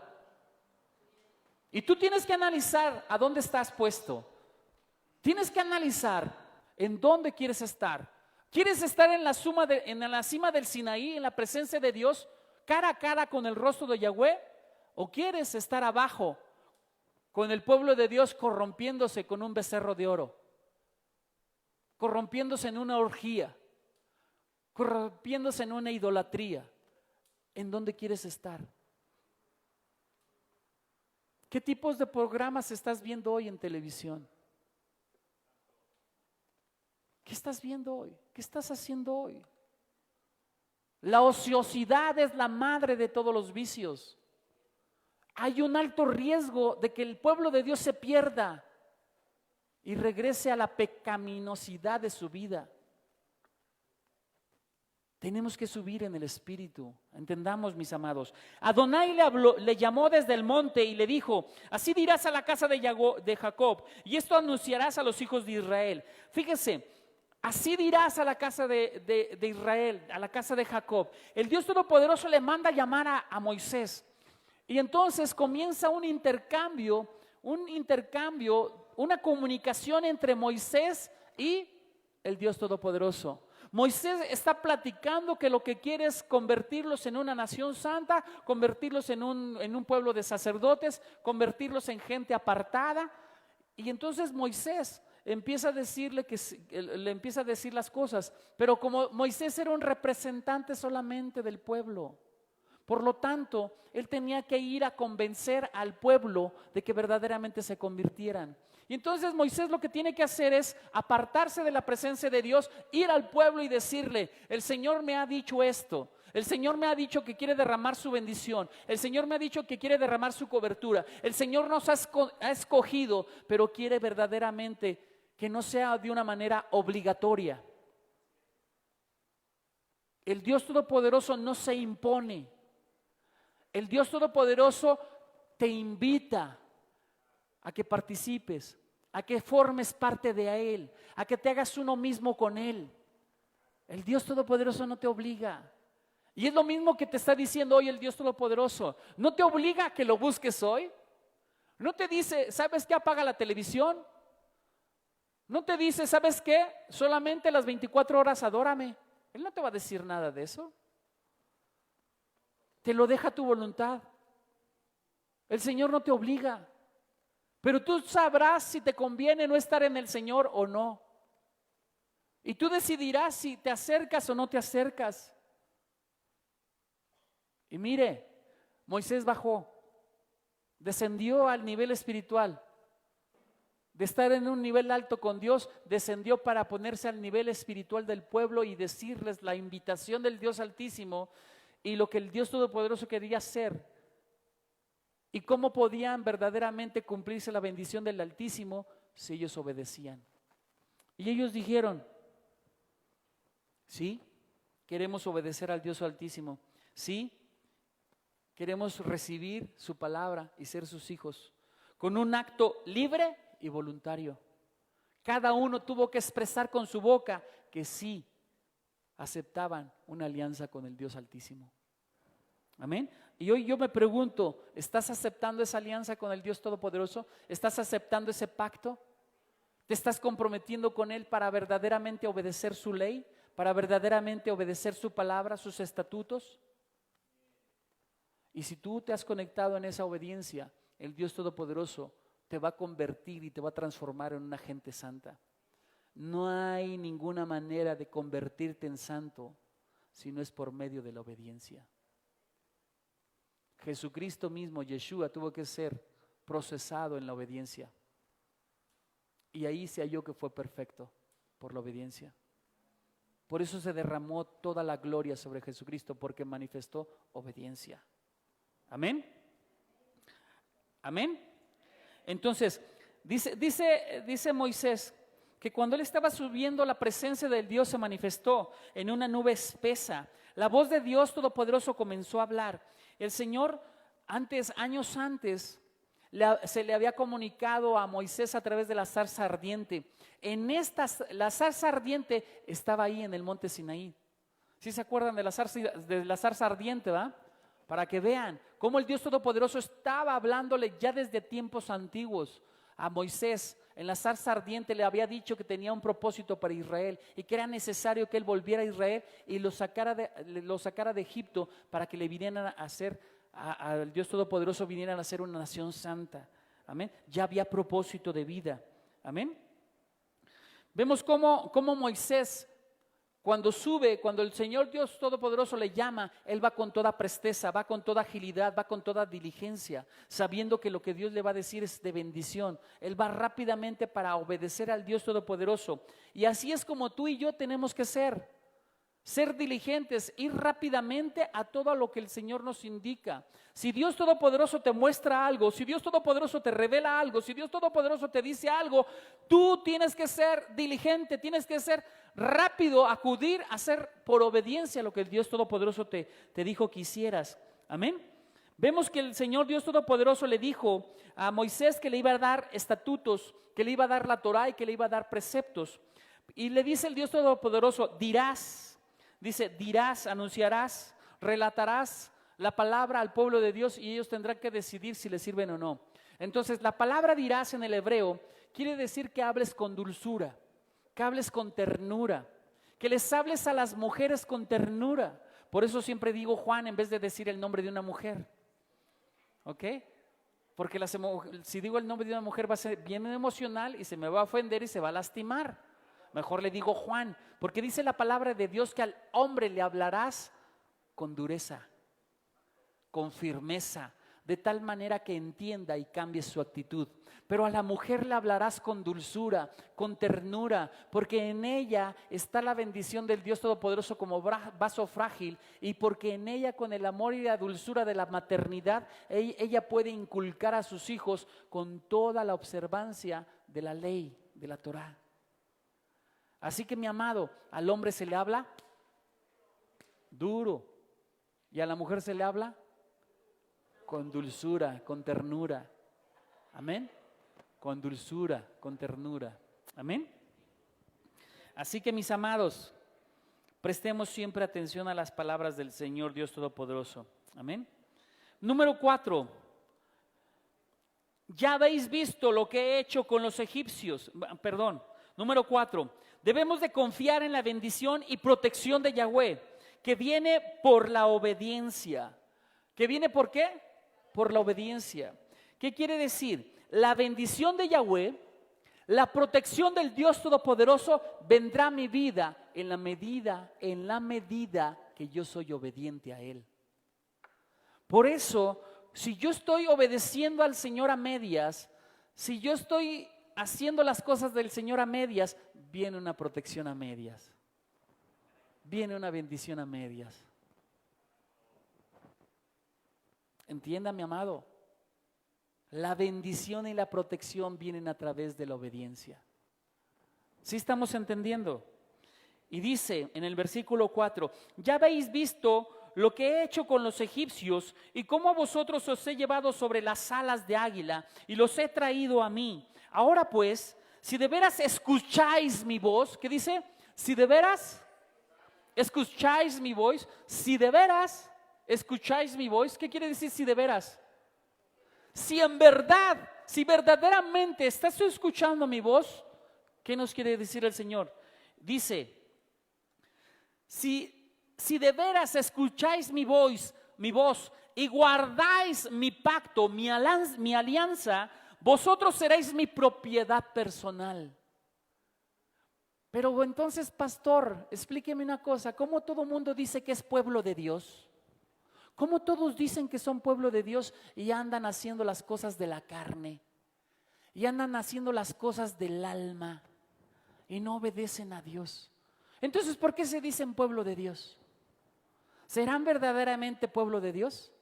Y tú tienes que analizar a dónde estás puesto. Tienes que analizar en dónde quieres estar. ¿Quieres estar en la cima del Sinaí, en la presencia de Dios, cara a cara con el rostro de Yahweh? ¿O quieres estar abajo con el pueblo de Dios corrompiéndose con un becerro de oro? Corrompiéndose en una orgía, corrompiéndose en una idolatría. ¿En dónde quieres estar? ¿Qué tipos de programas estás viendo hoy en televisión? ¿Qué estás viendo hoy? ¿Qué estás haciendo hoy? La ociosidad es la madre de todos los vicios. Hay un alto riesgo de que el pueblo de Dios se pierda y regrese a la pecaminosidad de su vida. Tenemos que subir en el espíritu. Entendamos, mis amados. Adonai le llamó desde el monte y le dijo: así dirás a la casa de Jacob, y esto anunciarás a los hijos de Israel. Fíjese, así dirás a la casa de Israel, a la casa de Jacob. El Dios Todopoderoso le manda llamar a Moisés. Y entonces comienza un intercambio, una comunicación entre Moisés y el Dios Todopoderoso. Moisés está platicando que lo que quiere es convertirlos en una nación santa, convertirlos en un pueblo de sacerdotes, convertirlos en gente apartada. Y entonces Moisés le empieza a decir las cosas, pero como Moisés era un representante solamente del pueblo, por lo tanto, él tenía que ir a convencer al pueblo de que verdaderamente se convirtieran. Y entonces Moisés lo que tiene que hacer es apartarse de la presencia de Dios, ir al pueblo y decirle: el Señor me ha dicho esto, el Señor me ha dicho que quiere derramar su bendición, el Señor me ha dicho que quiere derramar su cobertura, el Señor nos ha escogido, pero quiere verdaderamente que no sea de una manera obligatoria. El Dios Todopoderoso no se impone. El Dios Todopoderoso te invita a que participes, a que formes parte de Él, a que te hagas uno mismo con Él. El Dios Todopoderoso no te obliga. Y es lo mismo que te está diciendo hoy el Dios Todopoderoso. No te obliga a que lo busques hoy. No te dice, ¿sabes qué? Apaga la televisión. No te dice, ¿sabes qué? Solamente las 24 horas adórame. Él no te va a decir nada de eso. Te lo deja a tu voluntad. El Señor no te obliga. Pero tú sabrás si te conviene no estar en el Señor o no. Y tú decidirás si te acercas o no te acercas. Y mire, Moisés bajó, descendió al nivel espiritual. De estar en un nivel alto con Dios, descendió para ponerse al nivel espiritual del pueblo y decirles la invitación del Dios Altísimo y lo que el Dios Todopoderoso quería hacer. Y cómo podían verdaderamente cumplirse la bendición del Altísimo si ellos obedecían. Y ellos dijeron, sí, queremos obedecer al Dios Altísimo. Sí, queremos recibir su palabra y ser sus hijos. Con un acto libre y voluntario. Cada uno tuvo que expresar con su boca que sí aceptaban una alianza con el Dios Altísimo. Amén. Y hoy yo me pregunto, ¿estás aceptando esa alianza con el Dios Todopoderoso? ¿Estás aceptando ese pacto? ¿Te estás comprometiendo con Él para verdaderamente obedecer su ley? ¿Para verdaderamente obedecer su palabra, sus estatutos? Y si tú te has conectado en esa obediencia, el Dios Todopoderoso te va a convertir y te va a transformar en una gente santa. No hay ninguna manera de convertirte en santo si no es por medio de la obediencia. Jesucristo mismo, Yeshua, tuvo que ser procesado en la obediencia. Y ahí se halló que fue perfecto por la obediencia. Por eso se derramó toda la gloria sobre Jesucristo, porque manifestó obediencia. Amén. Amén. Entonces, dice Moisés que cuando él estaba subiendo, la presencia del Dios se manifestó en una nube espesa. La voz de Dios Todopoderoso comenzó a hablar. El Señor años antes, se le había comunicado a Moisés a través de la zarza ardiente. La zarza ardiente estaba ahí en el monte Sinaí. ¿Sí se acuerdan de la zarza ardiente, va? Para que vean cómo el Dios Todopoderoso estaba hablándole ya desde tiempos antiguos a Moisés. En la zarza ardiente le había dicho que tenía un propósito para Israel y que era necesario que él volviera a Israel y lo sacara de Egipto para que le vinieran a hacer, al Dios Todopoderoso vinieran a ser una nación santa. Amén. Ya había propósito de vida. Amén. Vemos cómo Moisés, cuando el Señor Dios Todopoderoso le llama, Él va con toda presteza, va con toda agilidad, va con toda diligencia, sabiendo que lo que Dios le va a decir es de bendición. Él va rápidamente para obedecer al Dios Todopoderoso. Y así es como tú y yo tenemos que ser diligentes, ir rápidamente a todo lo que el Señor nos indica. Si Dios Todopoderoso te muestra algo, si Dios Todopoderoso te revela algo, si Dios Todopoderoso te dice algo, tú tienes que ser diligente, tienes que ser rápido, acudir a hacer por obediencia lo que el Dios Todopoderoso te dijo que hicieras. Amén. Vemos que el Señor Dios Todopoderoso le dijo a Moisés que le iba a dar estatutos, que le iba a dar la Torá y que le iba a dar preceptos. Y le dice el Dios Todopoderoso, dirás, anunciarás, relatarás la palabra al pueblo de Dios y ellos tendrán que decidir si les sirven o no. Entonces, la palabra dirás en el hebreo quiere decir que hables con dulzura, que hables con ternura, que les hables a las mujeres con ternura. Por eso siempre digo Juan en vez de decir el nombre de una mujer. ¿Ok? Porque si digo el nombre de una mujer va a ser bien emocional y se me va a ofender y se va a lastimar. Mejor le digo Juan, porque dice la palabra de Dios que al hombre le hablarás con dureza, con firmeza, de tal manera que entienda y cambie su actitud. Pero a la mujer le hablarás con dulzura, con ternura, porque en ella está la bendición del Dios Todopoderoso como vaso frágil, y porque en ella, con el amor y la dulzura de la maternidad, ella puede inculcar a sus hijos con toda la observancia de la ley, de la Torá. Así que, mi amado, al hombre se le habla duro y a la mujer se le habla Con dulzura, con ternura. Amén. Con dulzura, con ternura. Amén. Así que, mis amados, prestemos siempre atención a las palabras del Señor Dios Todopoderoso. Amén. Número 4. Ya habéis visto lo que he hecho con los egipcios. Perdón. Número 4. Debemos de confiar en la bendición y protección de Yahweh, que viene por la obediencia. ¿Que viene por qué? Por la obediencia. ¿Qué quiere decir? La bendición de Yahweh, la protección del Dios Todopoderoso vendrá a mi vida en la medida que yo soy obediente a Él. Por eso, si yo estoy obedeciendo al Señor a medias, si yo estoy haciendo las cosas del Señor a medias, viene una protección a medias, viene una bendición a medias. Entienda, mi amado, la bendición y la protección vienen a través de la obediencia. ¿Sí estamos entendiendo? Y dice en el versículo 4, ya habéis visto lo que he hecho con los egipcios y cómo a vosotros os he llevado sobre las alas de águila y los he traído a mí. Ahora pues, si de veras escucháis mi voz, ¿qué dice? Si de veras escucháis mi voz, si de veras escucháis mi voz, ¿qué quiere decir si de veras? Si en verdad, si verdaderamente estás escuchando mi voz, ¿qué nos quiere decir el Señor? Dice, si de veras escucháis mi voz y guardáis mi pacto, mi alianza, vosotros seréis mi propiedad personal. Pero entonces, pastor, explíqueme una cosa, ¿cómo todo mundo dice que es pueblo de Dios? ¿Cómo todos dicen que son pueblo de Dios y andan haciendo las cosas de la carne? Y andan haciendo las cosas del alma y no obedecen a Dios. Entonces, ¿por qué se dicen pueblo de Dios? ¿Serán verdaderamente pueblo de Dios?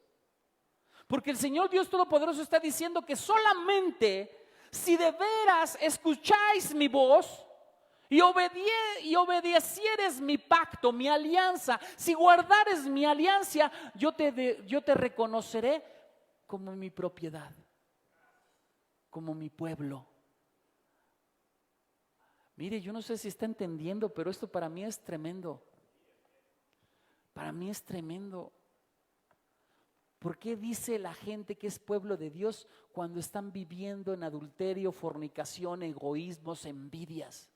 Porque el Señor Dios Todopoderoso está diciendo que solamente si de veras escucháis mi voz y obedecieres mi pacto, mi alianza, si guardares mi alianza, yo te reconoceré como mi propiedad, como mi pueblo. Mire, yo no sé si está entendiendo, pero esto para mí es tremendo. Para mí es tremendo. ¿Por qué dice la gente que es pueblo de Dios cuando están viviendo en adulterio, fornicación, egoísmos, envidias?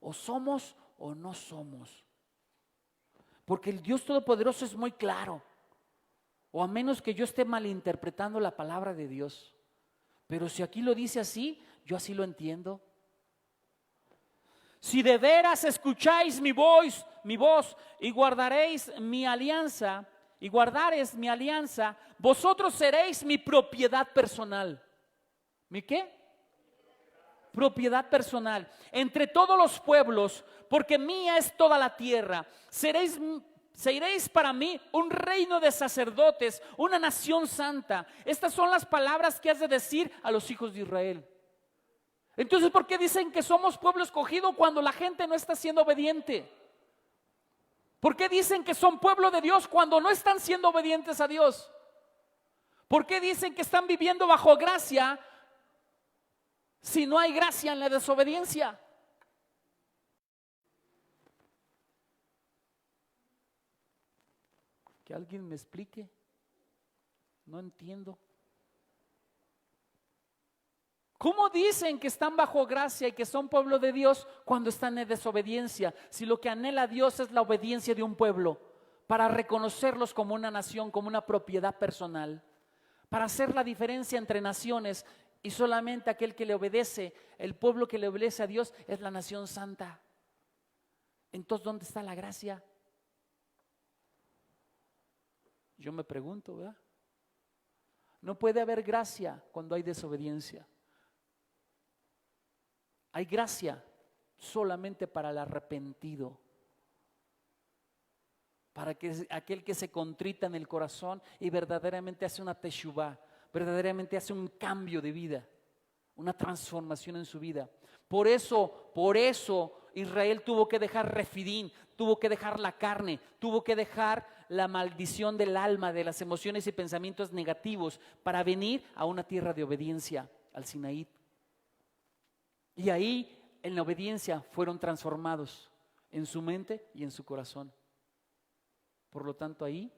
O somos o no somos. Porque el Dios Todopoderoso es muy claro. O a menos que yo esté malinterpretando la palabra de Dios. Pero si aquí lo dice así, yo así lo entiendo. Si de veras escucháis mi voz y guardaréis mi alianza, vosotros seréis mi propiedad personal. ¿Mi qué? Propiedad personal. Entre todos los pueblos, porque mía es toda la tierra. Seréis para mí un reino de sacerdotes, una nación santa. Estas son las palabras que has de decir a los hijos de Israel. Entonces, ¿por qué dicen que somos pueblo escogido cuando la gente no está siendo obediente? ¿Por qué dicen que son pueblo de Dios cuando no están siendo obedientes a Dios? ¿Por qué dicen que están viviendo bajo gracia si no hay gracia en la desobediencia? Que alguien me explique. No entiendo. ¿Cómo dicen que están bajo gracia y que son pueblo de Dios cuando están en desobediencia? Si lo que anhela Dios es la obediencia de un pueblo, para reconocerlos como una nación, como una propiedad personal, para hacer la diferencia entre naciones y solamente aquel que le obedece, el pueblo que le obedece a Dios es la nación santa. Entonces, ¿dónde está la gracia? Yo me pregunto, ¿verdad? No puede haber gracia cuando hay desobediencia. Hay gracia solamente para el arrepentido, para que aquel que se contrita en el corazón y verdaderamente hace una teshuvá, verdaderamente hace un cambio de vida, una transformación en su vida. Por eso Israel tuvo que dejar refidín, tuvo que dejar la carne, tuvo que dejar la maldición del alma, de las emociones y pensamientos negativos, para venir a una tierra de obediencia, al Sinaí. Y ahí, en la obediencia, fueron transformados en su mente y en su corazón. Por lo tanto, ahí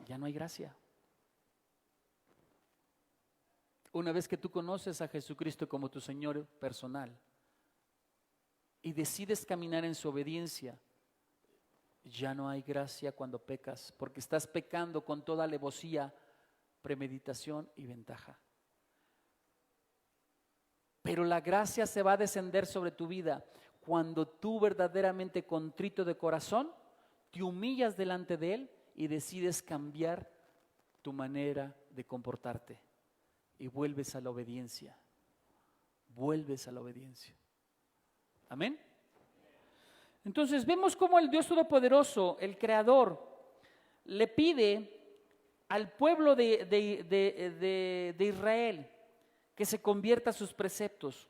ya no hay gracia. Una vez que tú conoces a Jesucristo como tu Señor personal y decides caminar en su obediencia, ya no hay gracia cuando pecas, porque estás pecando con toda alevosía, premeditación y ventaja. Pero la gracia se va a descender sobre tu vida cuando tú, verdaderamente contrito de corazón, te humillas delante de Él y decides cambiar tu manera de comportarte y vuelves a la obediencia. Vuelves a la obediencia. Amén. Entonces vemos cómo el Dios Todopoderoso, el Creador, le pide al pueblo de Israel que se convierta a sus preceptos.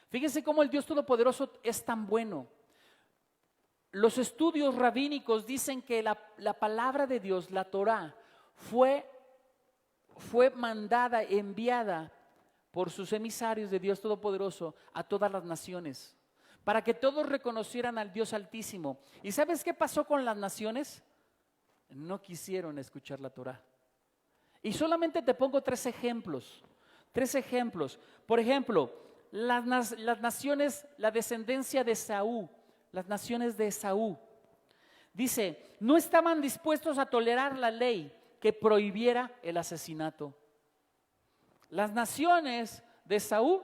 Fíjense cómo el Dios Todopoderoso es tan bueno. Los estudios rabínicos dicen que la palabra de Dios, la Torá, fue mandada, enviada por sus emisarios de Dios Todopoderoso a todas las naciones, para que todos reconocieran al Dios Altísimo. ¿Y sabes qué pasó con las naciones? No quisieron escuchar la Torá. Y solamente te pongo tres ejemplos. Por ejemplo, las naciones, la descendencia de Esaú, las naciones de Esaú, dice, no estaban dispuestos a tolerar la ley que prohibiera el asesinato. Las naciones de Esaú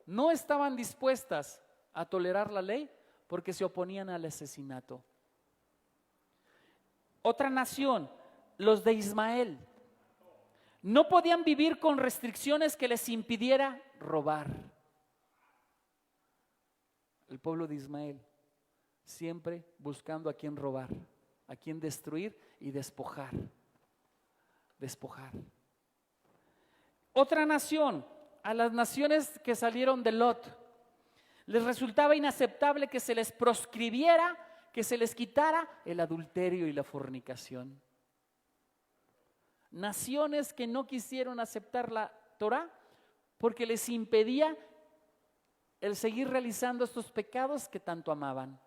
no estaban dispuestas a tolerar la ley porque se oponían al asesinato. Otra nación, los de Ismael, no podían vivir con restricciones que les impidiera robar. El pueblo de Ismael, siempre buscando a quién robar, a quién destruir y despojar. Otra nación, a las naciones que salieron de Lot, les resultaba inaceptable que se les proscribiera, que se les quitara el adulterio y la fornicación. Naciones que no quisieron aceptar la Torá porque les impedía el seguir realizando estos pecados que tanto amaban.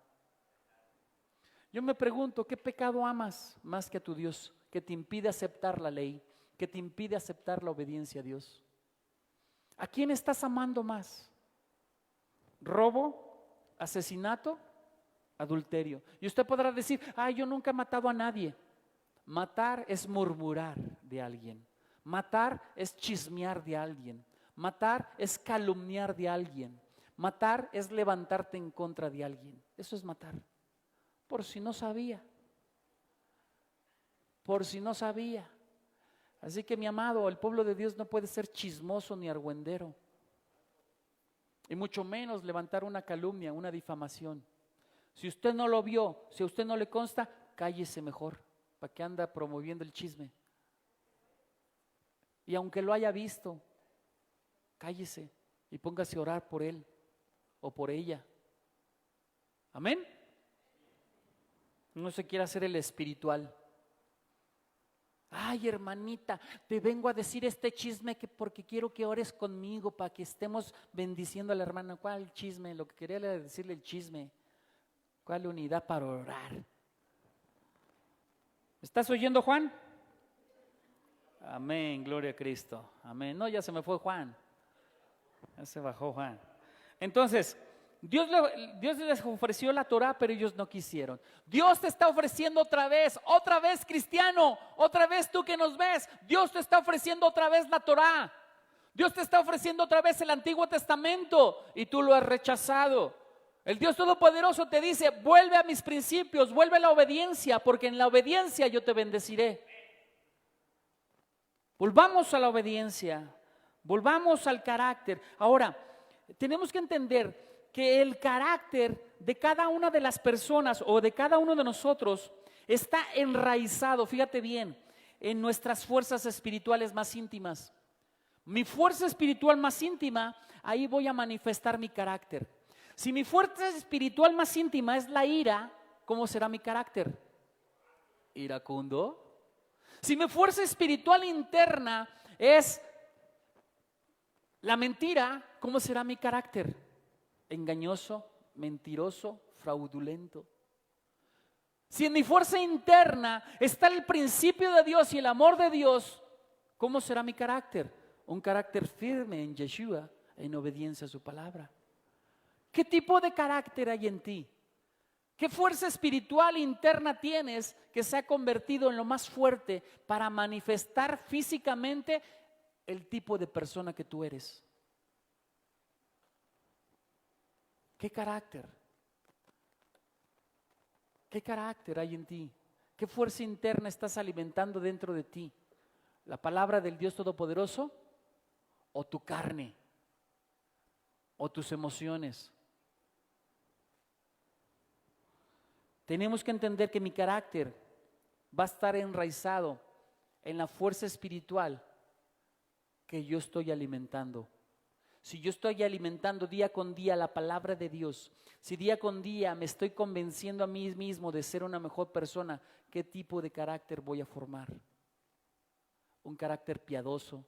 Yo me pregunto, ¿qué pecado amas más que a tu Dios, que te impide aceptar la ley, que te impide aceptar la obediencia a Dios? ¿A quién estás amando más? ¿Robo? ¿Asesinato? ¿Adulterio? Y usted podrá decir, yo nunca he matado a nadie. Matar es murmurar de alguien. Matar es chismear de alguien. Matar es calumniar de alguien. Matar es levantarte en contra de alguien. Eso es matar. Por si no sabía. Así que, mi amado, el pueblo de Dios no puede ser chismoso ni argüendero, y mucho menos levantar una calumnia, una difamación. Si usted no lo vio, si a usted no le consta, cállese mejor. ¿Para qué anda promoviendo el chisme? Y aunque lo haya visto, cállese y póngase a orar por él o por ella. Amén. No se quiere hacer el espiritual. Ay, hermanita, te vengo a decir este chisme porque quiero que ores conmigo para que estemos bendiciendo a la hermana. ¿Cuál chisme? Lo que quería era decirle el chisme. ¿Cuál unidad para orar? ¿Me estás oyendo, Juan? Amén, gloria a Cristo. Amén. No, ya se me fue Juan. Ya se bajó Juan. Entonces, Dios les ofreció la Torá, pero ellos no quisieron. Dios te está ofreciendo otra vez cristiano, otra vez tú que nos ves. Dios te está ofreciendo otra vez la Torá. Dios te está ofreciendo otra vez el Antiguo Testamento y tú lo has rechazado. El Dios Todopoderoso te dice, vuelve a mis principios, vuelve a la obediencia, porque en la obediencia yo te bendeciré. Volvamos a la obediencia, volvamos al carácter. Ahora, tenemos que entender que el carácter de cada una de las personas o de cada uno de nosotros está enraizado, fíjate bien, en nuestras fuerzas espirituales más íntimas. Mi fuerza espiritual más íntima, ahí voy a manifestar mi carácter. Si mi fuerza espiritual más íntima es la ira, ¿cómo será mi carácter? iracundo. Si mi fuerza espiritual interna es la mentira, ¿cómo será mi carácter? Engañoso, mentiroso, fraudulento. Si en mi fuerza interna está el principio de Dios y el amor de Dios, ¿cómo será mi carácter? Un carácter firme en Yeshua, en obediencia a su palabra. ¿Qué tipo de carácter hay en ti? ¿Qué fuerza espiritual interna tienes que se ha convertido en lo más fuerte para manifestar físicamente el tipo de persona que tú eres? ¿Qué carácter? ¿Qué carácter hay en ti? ¿Qué fuerza interna estás alimentando dentro de ti? ¿La palabra del Dios Todopoderoso o tu carne o tus emociones? Tenemos que entender que mi carácter va a estar enraizado en la fuerza espiritual que yo estoy alimentando. Si yo estoy alimentando día con día la palabra de Dios, si día con día me estoy convenciendo a mí mismo de ser una mejor persona, ¿qué tipo de carácter voy a formar? Un carácter piadoso,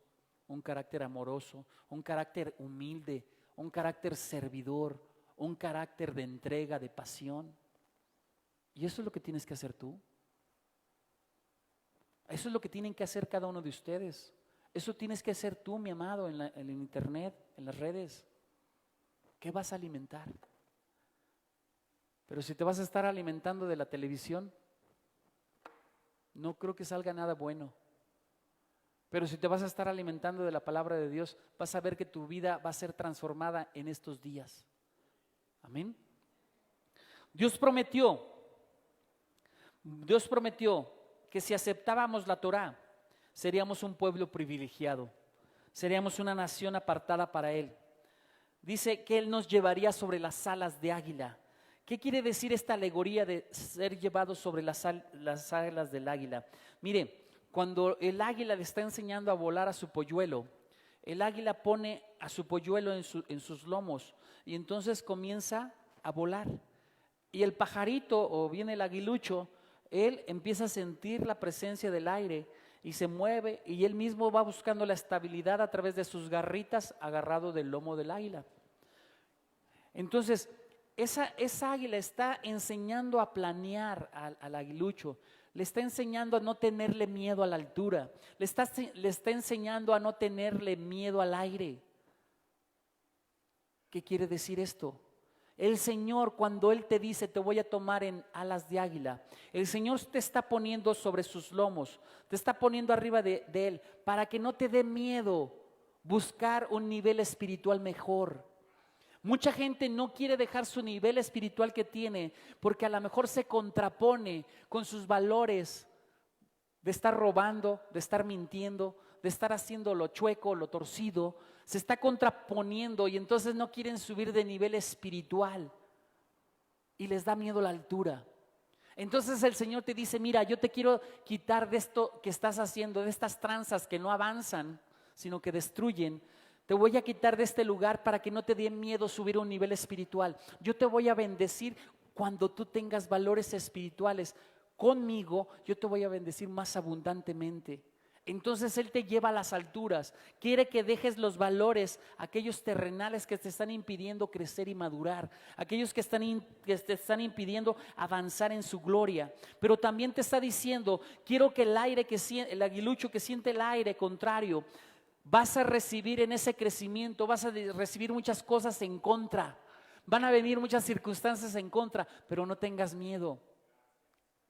un carácter amoroso, un carácter humilde, un carácter servidor, un carácter de entrega, de pasión. Y eso es lo que tienes que hacer tú. Eso es lo que tienen que hacer cada uno de ustedes. Eso tienes que hacer tú, mi amado, en el internet, en las redes. ¿Qué vas a alimentar? Pero si te vas a estar alimentando de la televisión, no creo que salga nada bueno. Pero si te vas a estar alimentando de la palabra de Dios, vas a ver que tu vida va a ser transformada en estos días. Amén. Dios prometió que si aceptábamos la Torá, seríamos un pueblo privilegiado, seríamos una nación apartada para Él. Dice que Él nos llevaría sobre las alas de águila. ¿Qué quiere decir esta alegoría de ser llevado sobre las alas del águila? Mire, cuando el águila le está enseñando a volar a su polluelo, el águila pone a su polluelo en sus lomos y entonces comienza a volar. Y el pajarito, o bien el aguilucho, él empieza a sentir la presencia del aire y se mueve, y él mismo va buscando la estabilidad a través de sus garritas agarrado del lomo del águila. Entonces, esa águila está enseñando a planear al aguilucho, le está enseñando a no tenerle miedo a la altura, le está enseñando a no tenerle miedo al aire. ¿Qué quiere decir esto? El Señor, cuando Él te dice te voy a tomar en alas de águila, el Señor te está poniendo sobre sus lomos, te está poniendo arriba de Él para que no te dé miedo buscar un nivel espiritual mejor. Mucha gente no quiere dejar su nivel espiritual que tiene porque a lo mejor se contrapone con sus valores de estar robando, de estar mintiendo, de estar haciendo lo chueco, lo torcido. Se está contraponiendo y entonces no quieren subir de nivel espiritual y les da miedo la altura. Entonces el Señor te dice, mira, yo te quiero quitar de esto que estás haciendo, de estas tranzas que no avanzan, sino que destruyen. Te voy a quitar de este lugar para que no te dé miedo subir a un nivel espiritual. Yo te voy a bendecir cuando tú tengas valores espirituales. Conmigo yo te voy a bendecir más abundantemente. Entonces Él te lleva a las alturas, quiere que dejes los valores, aquellos terrenales que te están impidiendo crecer y madurar, aquellos que te están impidiendo avanzar en su gloria. Pero también te está diciendo, quiero que el aguilucho que siente el aire contrario, vas a recibir en ese crecimiento, vas a recibir muchas cosas en contra, van a venir muchas circunstancias en contra, pero no tengas miedo.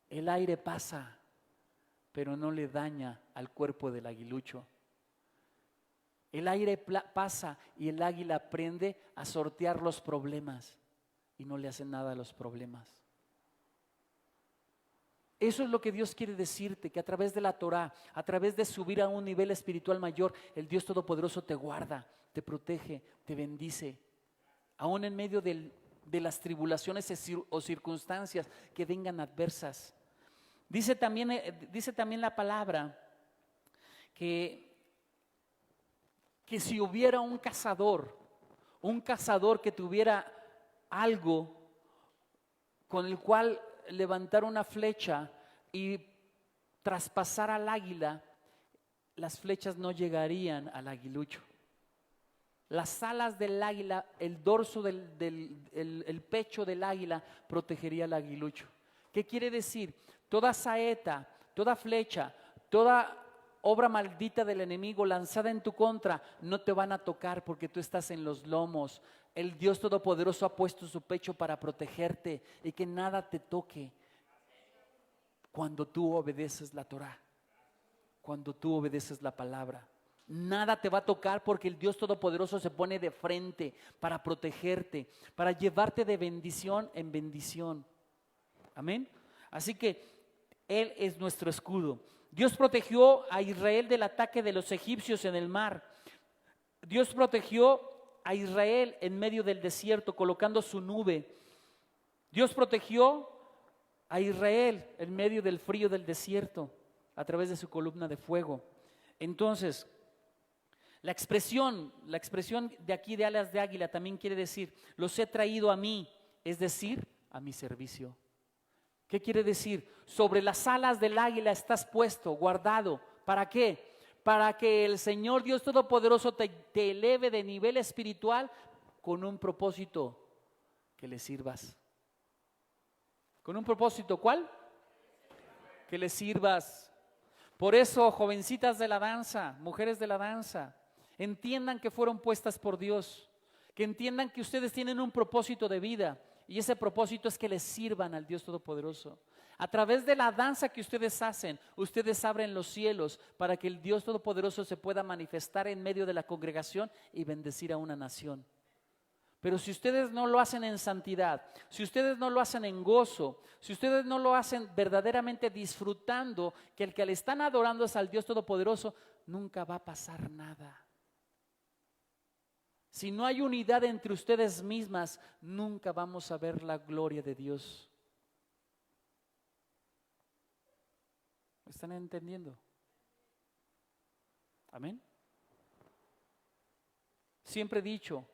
El aire pasa, pero no le daña al cuerpo del aguilucho. El aire pasa y el águila aprende a sortear los problemas y no le hace nada a los problemas. Eso es lo que Dios quiere decirte, que a través de la Torá, a través de subir a un nivel espiritual mayor, el Dios Todopoderoso te guarda, te protege, te bendice, aún en medio de las tribulaciones o circunstancias que vengan adversas. Dice también la palabra que si hubiera un cazador que tuviera algo con el cual levantar una flecha y traspasar al águila, las flechas no llegarían al aguilucho. Las alas del águila, el dorso el pecho del águila protegería al aguilucho. ¿Qué quiere decir? Toda saeta, toda flecha, toda obra maldita del enemigo lanzada en tu contra no te van a tocar porque tú estás en los lomos. El Dios Todopoderoso ha puesto su pecho para protegerte y que nada te toque cuando tú obedeces la Torá, cuando tú obedeces la palabra. Nada te va a tocar porque el Dios Todopoderoso se pone de frente para protegerte, para llevarte de bendición en bendición. Amén. Así que Él es nuestro escudo. Dios protegió a Israel del ataque de los egipcios en el mar. Dios protegió a Israel en medio del desierto colocando su nube. Dios protegió a Israel en medio del frío del desierto a través de su columna de fuego. Entonces, la expresión de aquí de alas de águila también quiere decir, los he traído a mí, es decir, a mi servicio. ¿Qué quiere decir? Sobre las alas del águila estás puesto, guardado. ¿Para qué? Para que el Señor Dios Todopoderoso te eleve de nivel espiritual con un propósito, que le sirvas. ¿Con un propósito cuál? Que le sirvas. Por eso, jovencitas de la danza, mujeres de la danza, entiendan que fueron puestas por Dios, que entiendan que ustedes tienen un propósito de vida. Y ese propósito es que les sirvan al Dios Todopoderoso. A través de la danza que ustedes hacen, ustedes abren los cielos para que el Dios Todopoderoso se pueda manifestar en medio de la congregación y bendecir a una nación. Pero si ustedes no lo hacen en santidad, si ustedes no lo hacen en gozo, si ustedes no lo hacen verdaderamente disfrutando que el que le están adorando es al Dios Todopoderoso, nunca va a pasar nada. Si no hay unidad entre ustedes mismas, nunca vamos a ver la gloria de Dios. ¿Me están entendiendo? Amén. Siempre he dicho,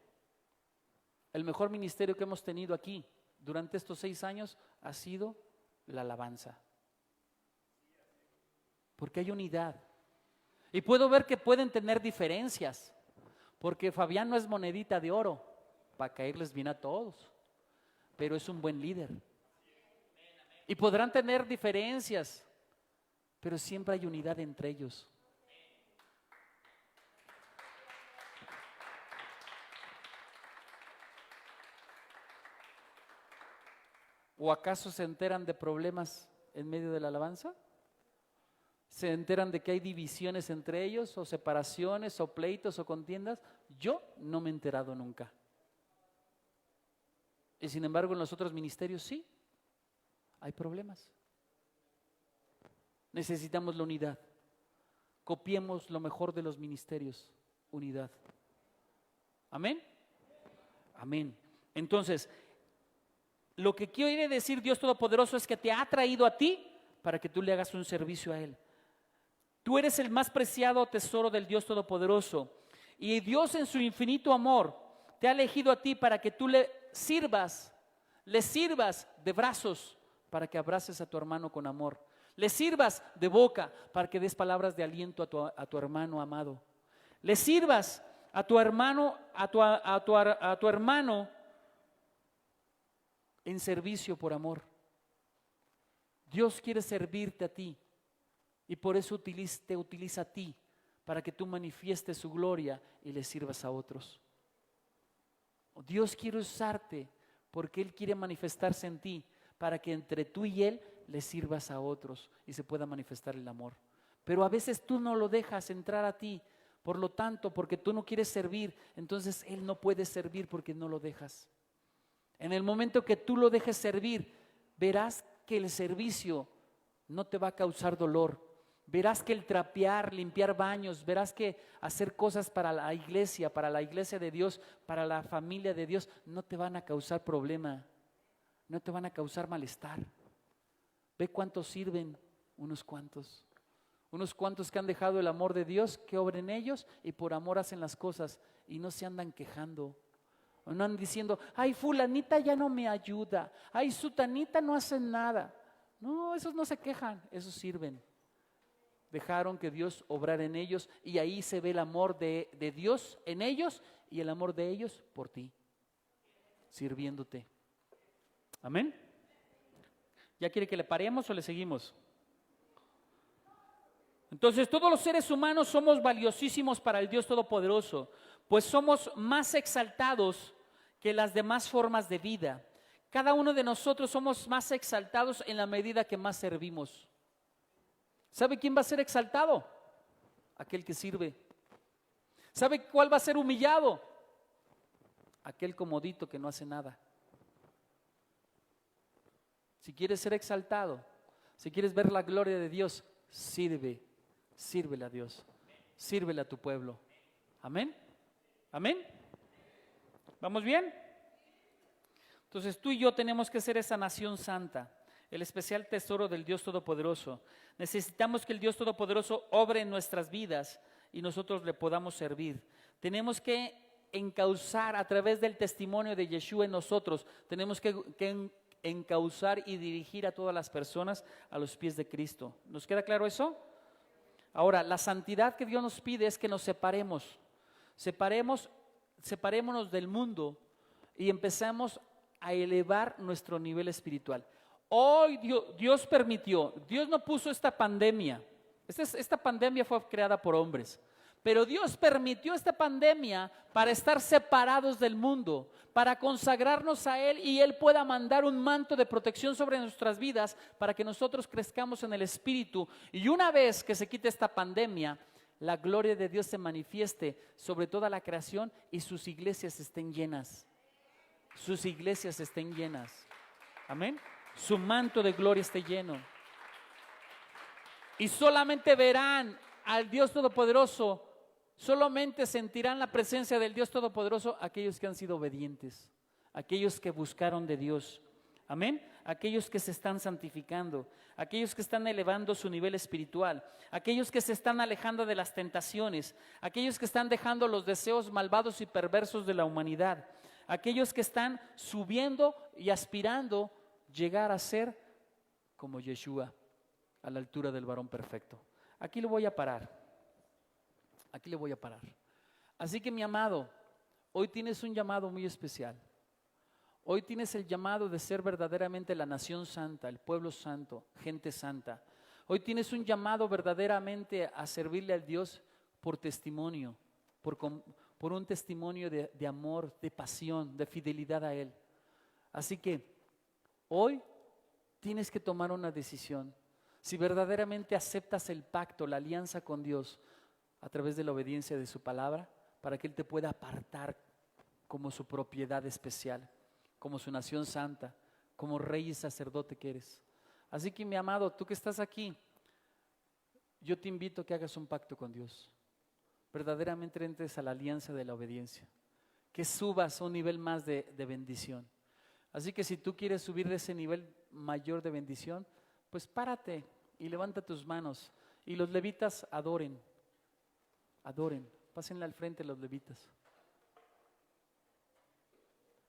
el mejor ministerio que hemos tenido aquí durante estos 6 años ha sido la alabanza. Porque hay unidad. Y puedo ver que pueden tener diferencias. Porque Fabián no es monedita de oro para caerles bien a todos, pero es un buen líder. Y podrán tener diferencias, pero siempre hay unidad entre ellos. ¿O acaso se enteran de problemas en medio de la alabanza? ¿Se enteran de que hay divisiones entre ellos, o separaciones, o pleitos, o contiendas? Yo no me he enterado nunca. Y sin embargo en los otros ministerios sí, hay problemas. Necesitamos la unidad. Copiemos lo mejor de los ministerios, unidad. ¿Amén? Amén. Entonces, lo que quiere decir Dios Todopoderoso es que te ha traído a ti para que tú le hagas un servicio a Él. Tú eres el más preciado tesoro del Dios Todopoderoso. Y Dios en su infinito amor te ha elegido a ti para que tú le sirvas de brazos para que abraces a tu hermano con amor. Le sirvas de boca para que des palabras de aliento a tu hermano amado. Le sirvas a tu hermano, a tu hermano en servicio por amor. Dios quiere servirte a ti y por eso te utiliza a ti para que tú manifiestes su gloria y le sirvas a otros. Dios quiere usarte porque Él quiere manifestarse en ti para que entre tú y Él le sirvas a otros y se pueda manifestar el amor. Pero a veces tú no lo dejas entrar a ti, por lo tanto, porque tú no quieres servir, entonces Él no puede servir porque no lo dejas. En el momento que tú lo dejes servir, verás que el servicio no te va a causar dolor. Verás que el trapear, limpiar baños, verás que hacer cosas para la iglesia de Dios, para la familia de Dios, no te van a causar problema, no te van a causar malestar. Ve cuántos sirven, unos cuantos que han dejado el amor de Dios, que obren ellos y por amor hacen las cosas y no se andan quejando. No andan diciendo, ay, fulanita ya no me ayuda, ay, sutanita no hace nada. No, esos no se quejan, esos sirven. dejaron que Dios obrara en ellos, y ahí se ve el amor de Dios en ellos y el amor de ellos por ti, sirviéndote. Amén. ¿Ya quiere que le paremos o le seguimos? Entonces, todos los seres humanos somos valiosísimos para el Dios Todopoderoso, pues somos más exaltados que las demás formas de vida. Cada uno de nosotros somos más exaltados en la medida que más servimos. ¿Sabe quién va a ser exaltado? Aquel que sirve. ¿Sabe cuál va a ser humillado? Aquel comodito que no hace nada. Si quieres ser exaltado, si quieres ver la gloria de Dios, sírvele a Dios, sírvele a tu pueblo. Amén. Amén. ¿Vamos bien? Entonces tú y yo tenemos que ser esa nación santa, el especial tesoro del Dios Todopoderoso. Necesitamos que el Dios Todopoderoso obre en nuestras vidas y nosotros le podamos servir. Tenemos que encauzar a través del testimonio de Yeshua en nosotros. Tenemos que encauzar y dirigir a todas las personas a los pies de Cristo. ¿Nos queda claro eso? Ahora, la santidad que Dios nos pide es que nos separémonos del mundo y empecemos a elevar nuestro nivel espiritual. Hoy Dios permitió, Dios no puso esta pandemia. Esta pandemia fue creada por hombres, pero Dios permitió esta pandemia para estar separados del mundo, para consagrarnos a Él y Él pueda mandar un manto de protección sobre nuestras vidas para que nosotros crezcamos en el Espíritu. Y una vez que se quite esta pandemia, la gloria de Dios se manifieste sobre toda la creación y sus iglesias estén llenas. Sus iglesias estén llenas. Amén. Su manto de gloria esté lleno. Y solamente verán al Dios Todopoderoso, solamente sentirán la presencia del Dios Todopoderoso aquellos que han sido obedientes, aquellos que buscaron de Dios. Amén. Aquellos que se están santificando, aquellos que están elevando su nivel espiritual, aquellos que se están alejando de las tentaciones, aquellos que están dejando los deseos malvados y perversos de la humanidad, aquellos que están subiendo y aspirando llegar a ser como Yeshua, a la altura del varón perfecto. Aquí lo voy a parar. Aquí le voy a parar. Así que mi amado, hoy tienes un llamado muy especial. Hoy tienes el llamado de ser verdaderamente la nación santa, el pueblo santo, gente santa. Hoy tienes un llamado verdaderamente a servirle al Dios por testimonio, por un testimonio de amor, de pasión, de fidelidad a Él. Así que hoy tienes que tomar una decisión. Si verdaderamente aceptas el pacto, la alianza con Dios a través de la obediencia de su palabra, para que Él te pueda apartar como su propiedad especial, como su nación santa, como rey y sacerdote que eres. Así que mi amado, tú que estás aquí, yo te invito a que hagas un pacto con Dios. Verdaderamente entres a la alianza de la obediencia, que subas a un nivel más de bendición. Así que si tú quieres subir de ese nivel mayor de bendición, pues párate y levanta tus manos y los levitas adoren, pásenle al frente los levitas.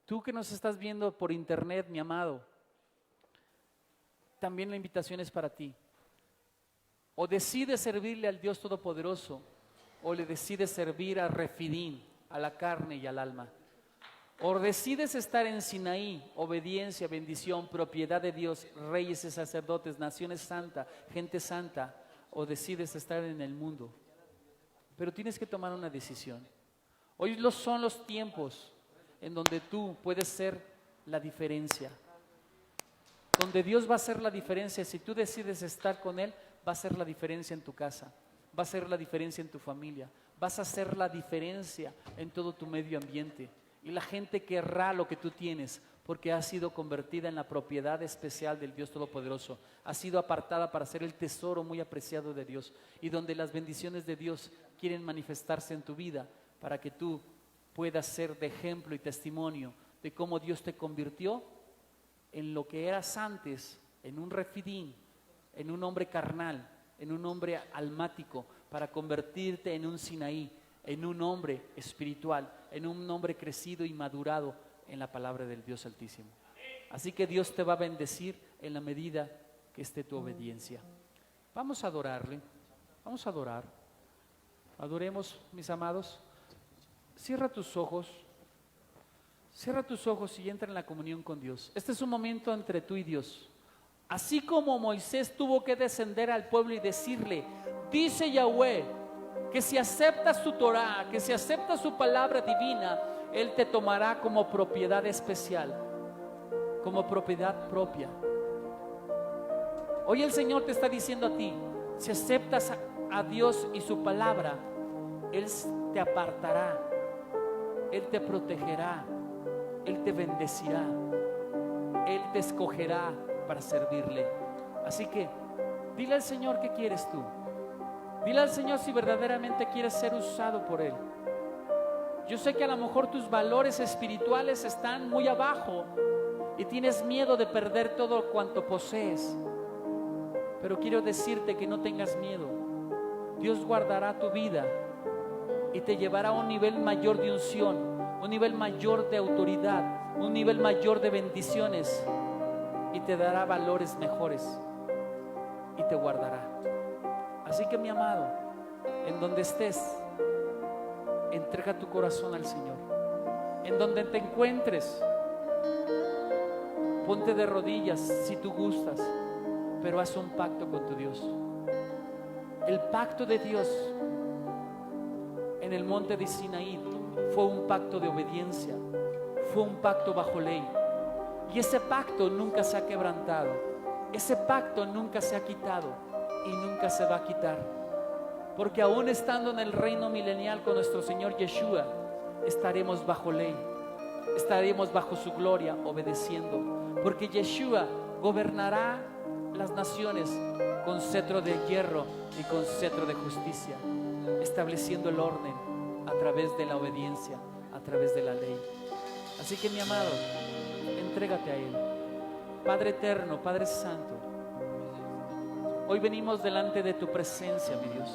Tú que nos estás viendo por internet, mi amado, también la invitación es para ti. O decides servirle al Dios Todopoderoso, o le decides servir a Refidín, a la carne y al alma. O decides estar en Sinaí, obediencia, bendición, propiedad de Dios, reyes y sacerdotes, naciones santas, gente santa, o decides estar en el mundo. Pero tienes que tomar una decisión. Hoy son los tiempos en donde tú puedes ser la diferencia. Donde Dios va a hacer la diferencia. Si tú decides estar con Él, va a hacer la diferencia en tu casa, va a hacer la diferencia en tu familia, vas a hacer la diferencia en todo tu medio ambiente. Y la gente querrá lo que tú tienes, porque ha sido convertida en la propiedad especial del Dios Todopoderoso. Ha sido apartada para ser el tesoro muy apreciado de Dios, y donde las bendiciones de Dios quieren manifestarse en tu vida, para que tú puedas ser de ejemplo y testimonio de cómo Dios te convirtió en lo que eras antes, en un refidín, en un hombre carnal, en un hombre almático, para convertirte en un Sinaí, en un hombre espiritual, en un hombre crecido y madurado en la palabra del Dios Altísimo. Así que Dios te va a bendecir en la medida que esté tu obediencia. Vamos a adorarle. Vamos a adorar. Adoremos, mis amados. Cierra tus ojos. Cierra tus ojos y entra en la comunión con Dios. Este es un momento entre tú y Dios. Así como Moisés tuvo que descender al pueblo y decirle, dice Yahweh, que si aceptas su Torah, que si aceptas su palabra divina, Él te tomará como propiedad especial, como propiedad propia. Hoy el Señor te está diciendo a ti, si aceptas a Dios y su palabra, Él te apartará, Él te protegerá, Él te bendecirá, Él te escogerá para servirle. Así que dile al Señor qué quieres tú. Dile al Señor si verdaderamente quieres ser usado por Él. Yo sé que a lo mejor tus valores espirituales están muy abajo y tienes miedo de perder todo cuanto posees, pero quiero decirte que no tengas miedo. Dios guardará tu vida y te llevará a un nivel mayor de unción, un nivel mayor de autoridad, un nivel mayor de bendiciones, y te dará valores mejores y te guardará. Así que, mi amado, en donde estés, entrega tu corazón al Señor. En donde te encuentres, ponte de rodillas si tú gustas, pero haz un pacto con tu Dios. El pacto de Dios en el monte de Sinaí fue un pacto de obediencia, fue un pacto bajo ley, y ese pacto nunca se ha quebrantado, ese pacto nunca se ha quitado y nunca se va a quitar, porque aún estando en el reino milenial con nuestro Señor Yeshua, estaremos bajo ley, estaremos bajo su gloria obedeciendo, porque Yeshua gobernará las naciones con cetro de hierro y con cetro de justicia, estableciendo el orden a través de la obediencia, a través de la ley. Así que, mi amado, entrégate a Él. Padre eterno, Padre santo, hoy venimos delante de tu presencia, mi Dios,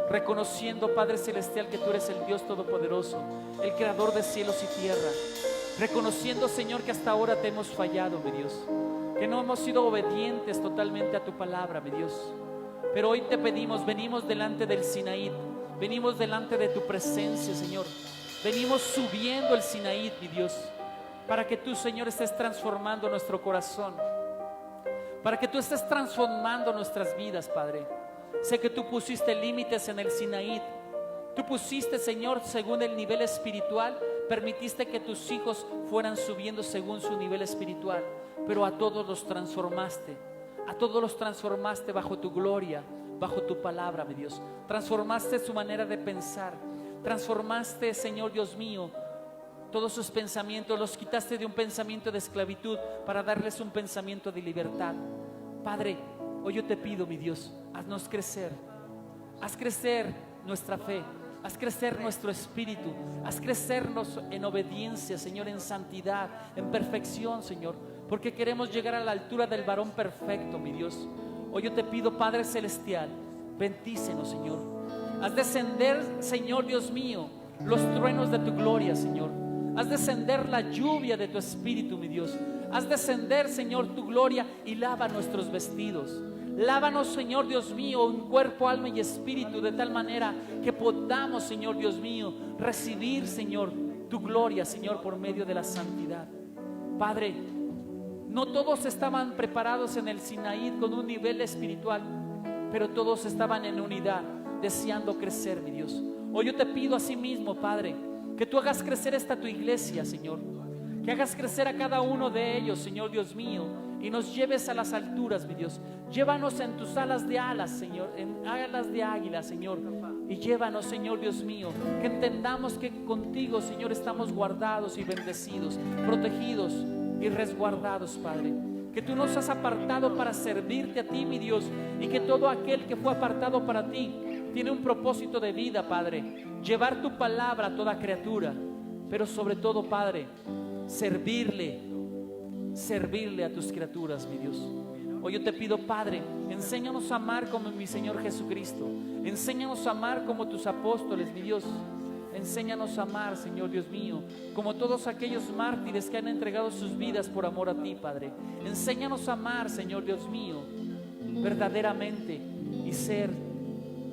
reconociendo, Padre celestial, que tú eres el Dios todopoderoso, el creador de cielos y tierra, reconociendo, Señor, que hasta ahora te hemos fallado, mi Dios, que no hemos sido obedientes totalmente a tu palabra, mi Dios. Pero hoy te pedimos, venimos delante del Sinaí, venimos delante de tu presencia, Señor, venimos subiendo el Sinaí, mi Dios, para que tú, Señor, estés transformando nuestro corazón, para que tú estés transformando nuestras vidas, Padre. Sé que tú pusiste límites en el Sinaí, tú pusiste, Señor, según el nivel espiritual, permitiste que tus hijos fueran subiendo según su nivel espiritual, pero a todos los transformaste, bajo tu gloria, bajo tu palabra, mi Dios. Transformaste su manera de pensar, transformaste, Señor Dios mío, todos sus pensamientos, los quitaste de un pensamiento de esclavitud para darles un pensamiento de libertad. Padre, hoy yo te pido, mi Dios, haznos crecer, haz crecer nuestra fe, haz crecer nuestro espíritu, haz crecernos en obediencia, Señor, en santidad, en perfección, Señor, porque queremos llegar a la altura del varón perfecto, mi Dios. Hoy yo te pido, Padre celestial, bendícenos, Señor. Haz descender, Señor Dios mío, los truenos de tu gloria, Señor. Haz descender la lluvia de tu espíritu, mi Dios. Haz descender, Señor, tu gloria y lava nuestros vestidos. Lávanos, Señor Dios mío, en cuerpo, alma y espíritu, de tal manera que podamos, Señor Dios mío, recibir, Señor, tu gloria, Señor, por medio de la santidad. Padre, no todos estaban preparados en el Sinaí con un nivel espiritual, pero todos estaban en unidad, deseando crecer, mi Dios. Hoy yo te pido a sí mismo, Padre, que tú hagas crecer esta tu iglesia, Señor, que hagas crecer a cada uno de ellos, Señor Dios mío, y nos lleves a las alturas, mi Dios. Llévanos en tus alas de alas, Señor, en alas de águila, Señor, y llévanos, Señor Dios mío, que entendamos que contigo, Señor, estamos guardados y bendecidos, protegidos y resguardados, Padre, que tú nos has apartado para servirte a ti, mi Dios, y que todo aquel que fue apartado para ti tiene un propósito de vida, Padre, llevar tu palabra a toda criatura, pero sobre todo, Padre, servirle a tus criaturas, mi Dios. Hoy yo te pido, Padre, enséñanos a amar como mi Señor Jesucristo, enséñanos a amar como tus apóstoles, mi Dios. Enséñanos a amar, Señor Dios mío, como todos aquellos mártires que han entregado sus vidas por amor a ti, Padre. Enséñanos a amar, Señor Dios mío, verdaderamente, y ser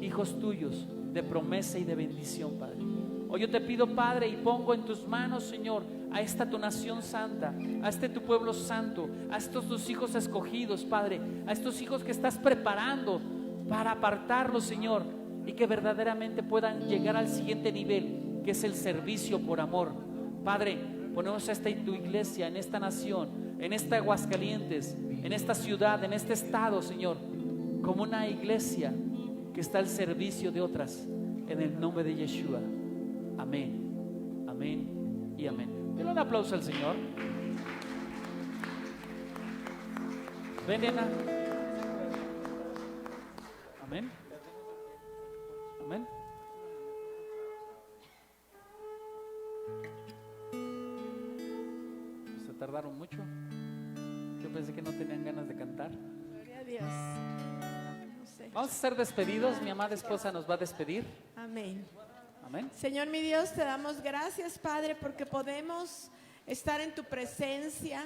hijos tuyos de promesa y de bendición, Padre. Hoy yo te pido, Padre, y pongo en tus manos, Señor, a esta tu nación santa, a este tu pueblo santo, a estos tus hijos escogidos, Padre, a estos hijos que estás preparando para apartarlos, Señor, y que verdaderamente puedan llegar al siguiente nivel, que es el servicio por amor. Padre, ponemos a esta tu iglesia en esta nación, en esta Aguascalientes, en esta ciudad, en este estado, Señor, como una iglesia que está al servicio de otras, en el nombre de Yeshua. Amén, amén y amén. Denle un aplauso al Señor. Ven, nena. Amén. Amén. Se tardaron mucho. Yo pensé que no tenían ganas de cantar. Gloria a Dios. No sé. Vamos a ser despedidos. Mi amada esposa nos va a despedir. Amén. Amén. Señor mi Dios, te damos gracias, Padre, porque podemos estar en tu presencia,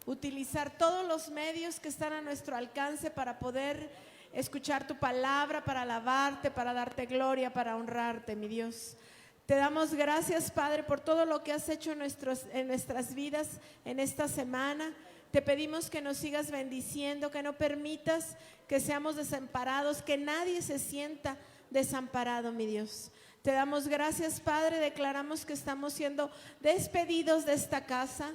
utilizar todos los medios que están a nuestro alcance para poder escuchar tu palabra, para alabarte, para darte gloria, para honrarte, mi Dios. Te damos gracias, Padre, por todo lo que has hecho en nuestras vidas en esta semana. Te pedimos que nos sigas bendiciendo, que no permitas que seamos desamparados, que nadie se sienta desamparado, mi Dios. Te damos gracias, Padre, declaramos que estamos siendo despedidos de esta casa,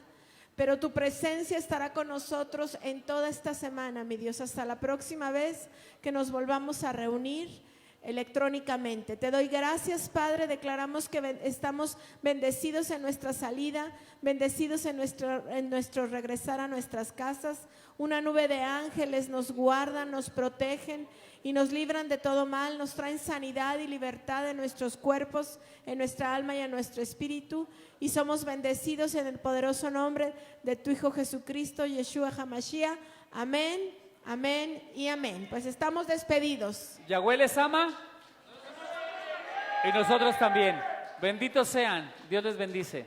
pero tu presencia estará con nosotros en toda esta semana, mi Dios, hasta la próxima vez que nos volvamos a reunir electrónicamente. Te doy gracias, Padre, declaramos que estamos bendecidos en nuestra salida, bendecidos en nuestro regresar a nuestras casas. Una nube de ángeles nos guardan, nos protegen y nos libran de todo mal, nos traen sanidad y libertad en nuestros cuerpos, en nuestra alma y en nuestro espíritu, y somos bendecidos en el poderoso nombre de tu Hijo Jesucristo, Yeshua HaMashiach. Amén, amén y amén. Pues estamos despedidos. Yahweh les ama y nosotros también. Benditos sean. Dios les bendice.